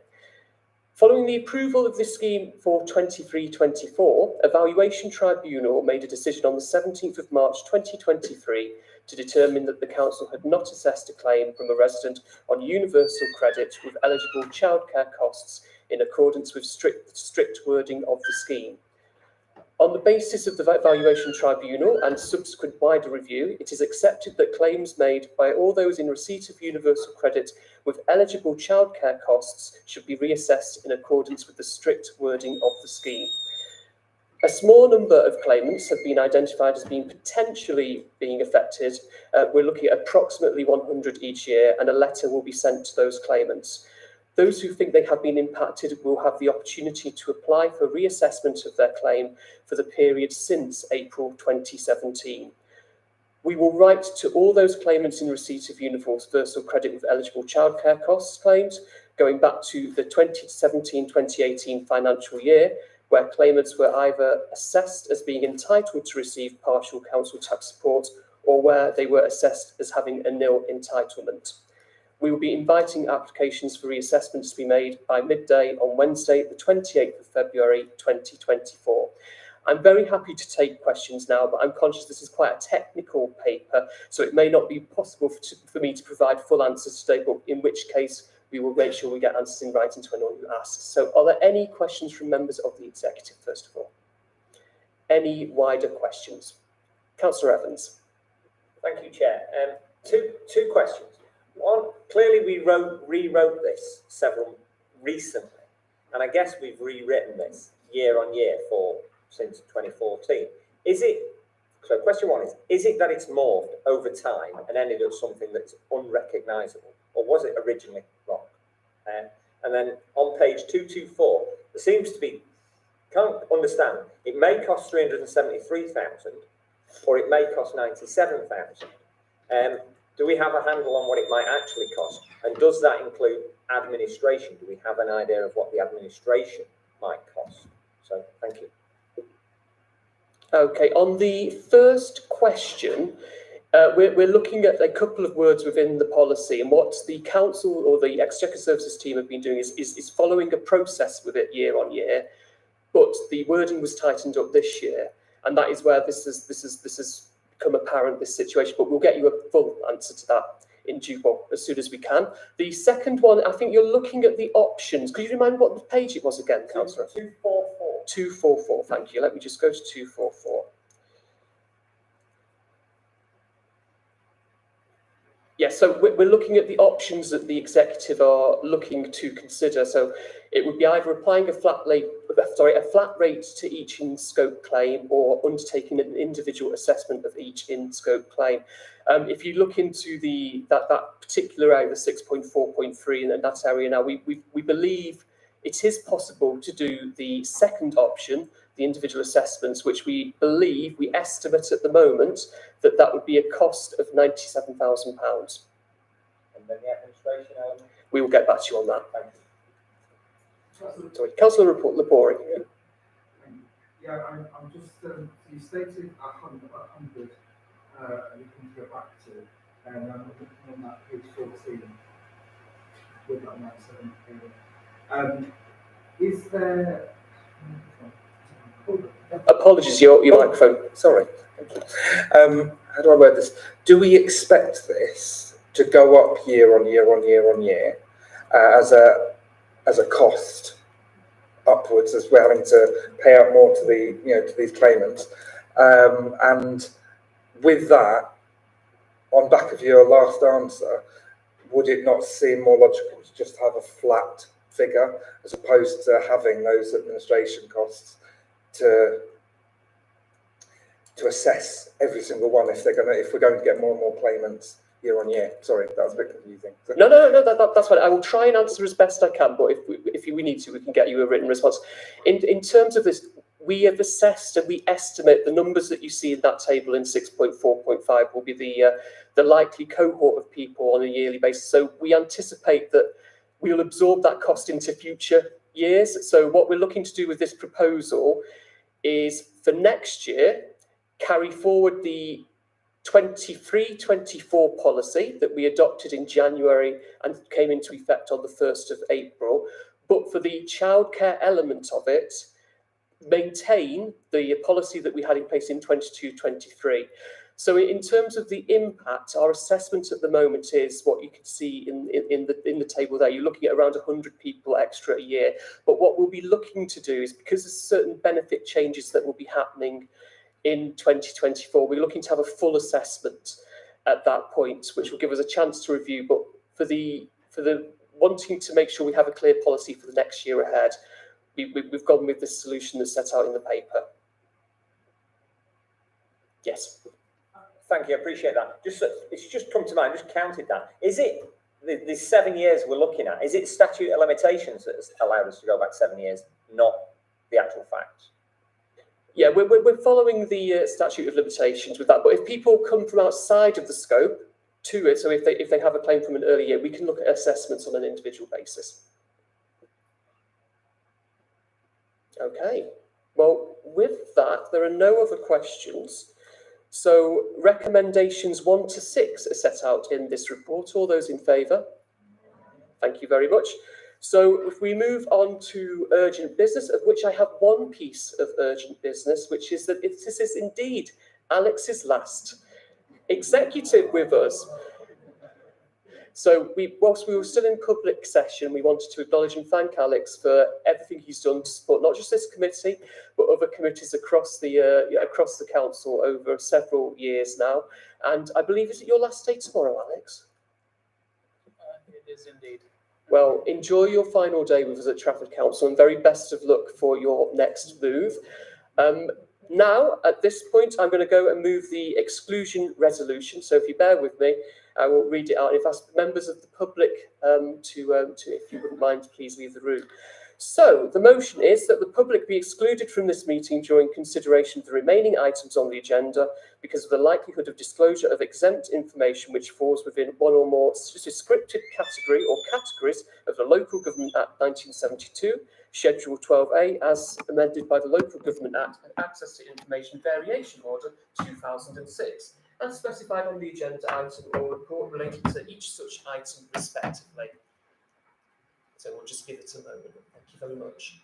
Speaker 1: Following the approval of this scheme for 23-24, a valuation tribunal made a decision on the 17th of March 2023 to determine that the council had not assessed a claim from a resident on universal credit with eligible childcare costs in accordance with strict wording of the scheme. On the basis of the valuation tribunal and subsequent wider review, it is accepted that claims made by all those in receipt of universal credit with eligible childcare costs should be reassessed in accordance with the strict wording of the scheme. A small number of claimants have been identified as being potentially being affected. We're looking at approximately 100 each year, and a letter will be sent to those claimants. Those who think they have been impacted will have the opportunity to apply for reassessment of their claim for the period since April 2017. We will write to all those claimants in receipt of universal credit with eligible childcare costs claims going back to the 2017-2018 financial year, where claimants were either assessed as being entitled to receive partial council tax support or where they were assessed as having a nil entitlement. We will be inviting applications for reassessments to be made by midday on Wednesday, the 28th of February 2024. I'm very happy to take questions now, but I'm conscious this is quite a technical paper, so it may not be possible for me to provide full answers today, but in which case we will make sure we get answers in writing to anyone who asks. So are there any questions from members of the executive, first of all? Any wider questions? Councillor Evans.
Speaker 4: Thank you, Chair. Two questions. One, clearly we rewrote this recently, and I guess we've rewritten this year on year for since 2014. So question one is it that it's morphed over time and ended up something that's unrecognisable, or was it originally wrong? And then on page 224, there seems to be, can't understand, it may cost 373,000 or it may cost 97,000. Do we have a handle on what it might actually cost? And does that include administration? Do we have an idea of what the administration might cost? So, thank you.
Speaker 1: Okay, on the first question, we're looking at a couple of words within the policy, and what the council or the Exchequer Services team have been doing is following a process with it year on year, but the wording was tightened up this year, and that is where this has become apparent, this situation. But we'll get you a full answer to that in due course as soon as we can. The second one, I think you're looking at the options. Could you remind me what page it was again, Councillor?
Speaker 4: 244.
Speaker 1: 244, thank you. Let me just go to 244. Yes, so we're looking at the options that the executive are looking to consider. So it would be either applying a flat rate to each in-scope claim, or undertaking an individual assessment of each in-scope claim. If you look into that particular area, the 6.4.3, and that area now, we believe it is possible to do the second option, the individual assessments, which we estimate at the moment that would be a cost of £97,000.
Speaker 4: And then the administration element?
Speaker 1: We will get back to you on that.
Speaker 4: Thank you.
Speaker 1: Sorry, Councillor Lapori.
Speaker 17: Yeah, I'm just, you stated 100, and you can go back to, and I'm looking on that page 14 with that 97. Is there...
Speaker 1: Apologies, your microphone. Sorry.
Speaker 12: Thank you. How do I word this? Do we expect this to go up year on year on year on year as a cost upwards, as we're having to pay out more to to these claimants? And with that, on back of your last answer, would it not seem more logical to just have a flat figure as opposed to having those administration costs to assess every single one if we're going to get more and more claimants year on year? Sorry, that was a bit confusing.
Speaker 1: No, that's fine. I will try and answer as best I can, but if we need to, we can get you a written response. In terms of this, we have assessed and we estimate the numbers that you see in that table in 6.4.5 will be the likely cohort of people on a yearly basis. So we anticipate that we will absorb that cost into future years. So what we're looking to do with this proposal is, for next year, carry forward the 23-24 policy that we adopted in January and came into effect on the 1st of April. But for the childcare element of it, maintain the policy that we had in place in 22-23. So in terms of the impact, our assessment at the moment is what you can see in the table there. You're looking at around 100 people extra a year. But what we'll be looking to do is, because there's certain benefit changes that will be happening in 2024, we're looking to have a full assessment at that point, which will give us a chance to review. But for the wanting to make sure we have a clear policy for the next year ahead, we've gone with the solution that's set out in the paper. Yes.
Speaker 4: Thank you, I appreciate that. It's just come to mind, just counted that. Is it the 7 years we're looking at, is it statute of limitations that has allowed us to go back 7 years, not the actual facts?
Speaker 1: Yeah, we're following the statute of limitations with that. But if people come from outside of the scope to it, so if they have a claim from an early year, we can look at assessments on an individual basis. Okay, well, with that, there are no other questions. So recommendations 1 to 6 are set out in this report. All those in favour? Thank you very much. So if we move on to urgent business, of which I have one piece of urgent business, which is that this is indeed Alex's last executive with us. So whilst we were still in public session, we wanted to acknowledge and thank Alex for everything he's done to support not just this committee, but other committees across the council over several years now. And I believe, is it your last day tomorrow, Alex?
Speaker 18: It is indeed.
Speaker 1: Well, enjoy your final day with us at Trafford Council, and very best of luck for your next move. Now, at this point, I'm going to go and move the exclusion resolution. So if you bear with me, I will read it out. If ask members of the public to, if you wouldn't mind, please leave the room. So the motion is that the public be excluded from this meeting during consideration of the remaining items on the agenda because of the likelihood of disclosure of exempt information which falls within one or more descriptive category or categories of the Local Government Act 1972, Schedule 12A, as amended by the Local Government Act and Access to Information Variation Order 2006, and specified on the agenda item or report related to each such item respectively. So we'll just give it a moment. Thank you very much.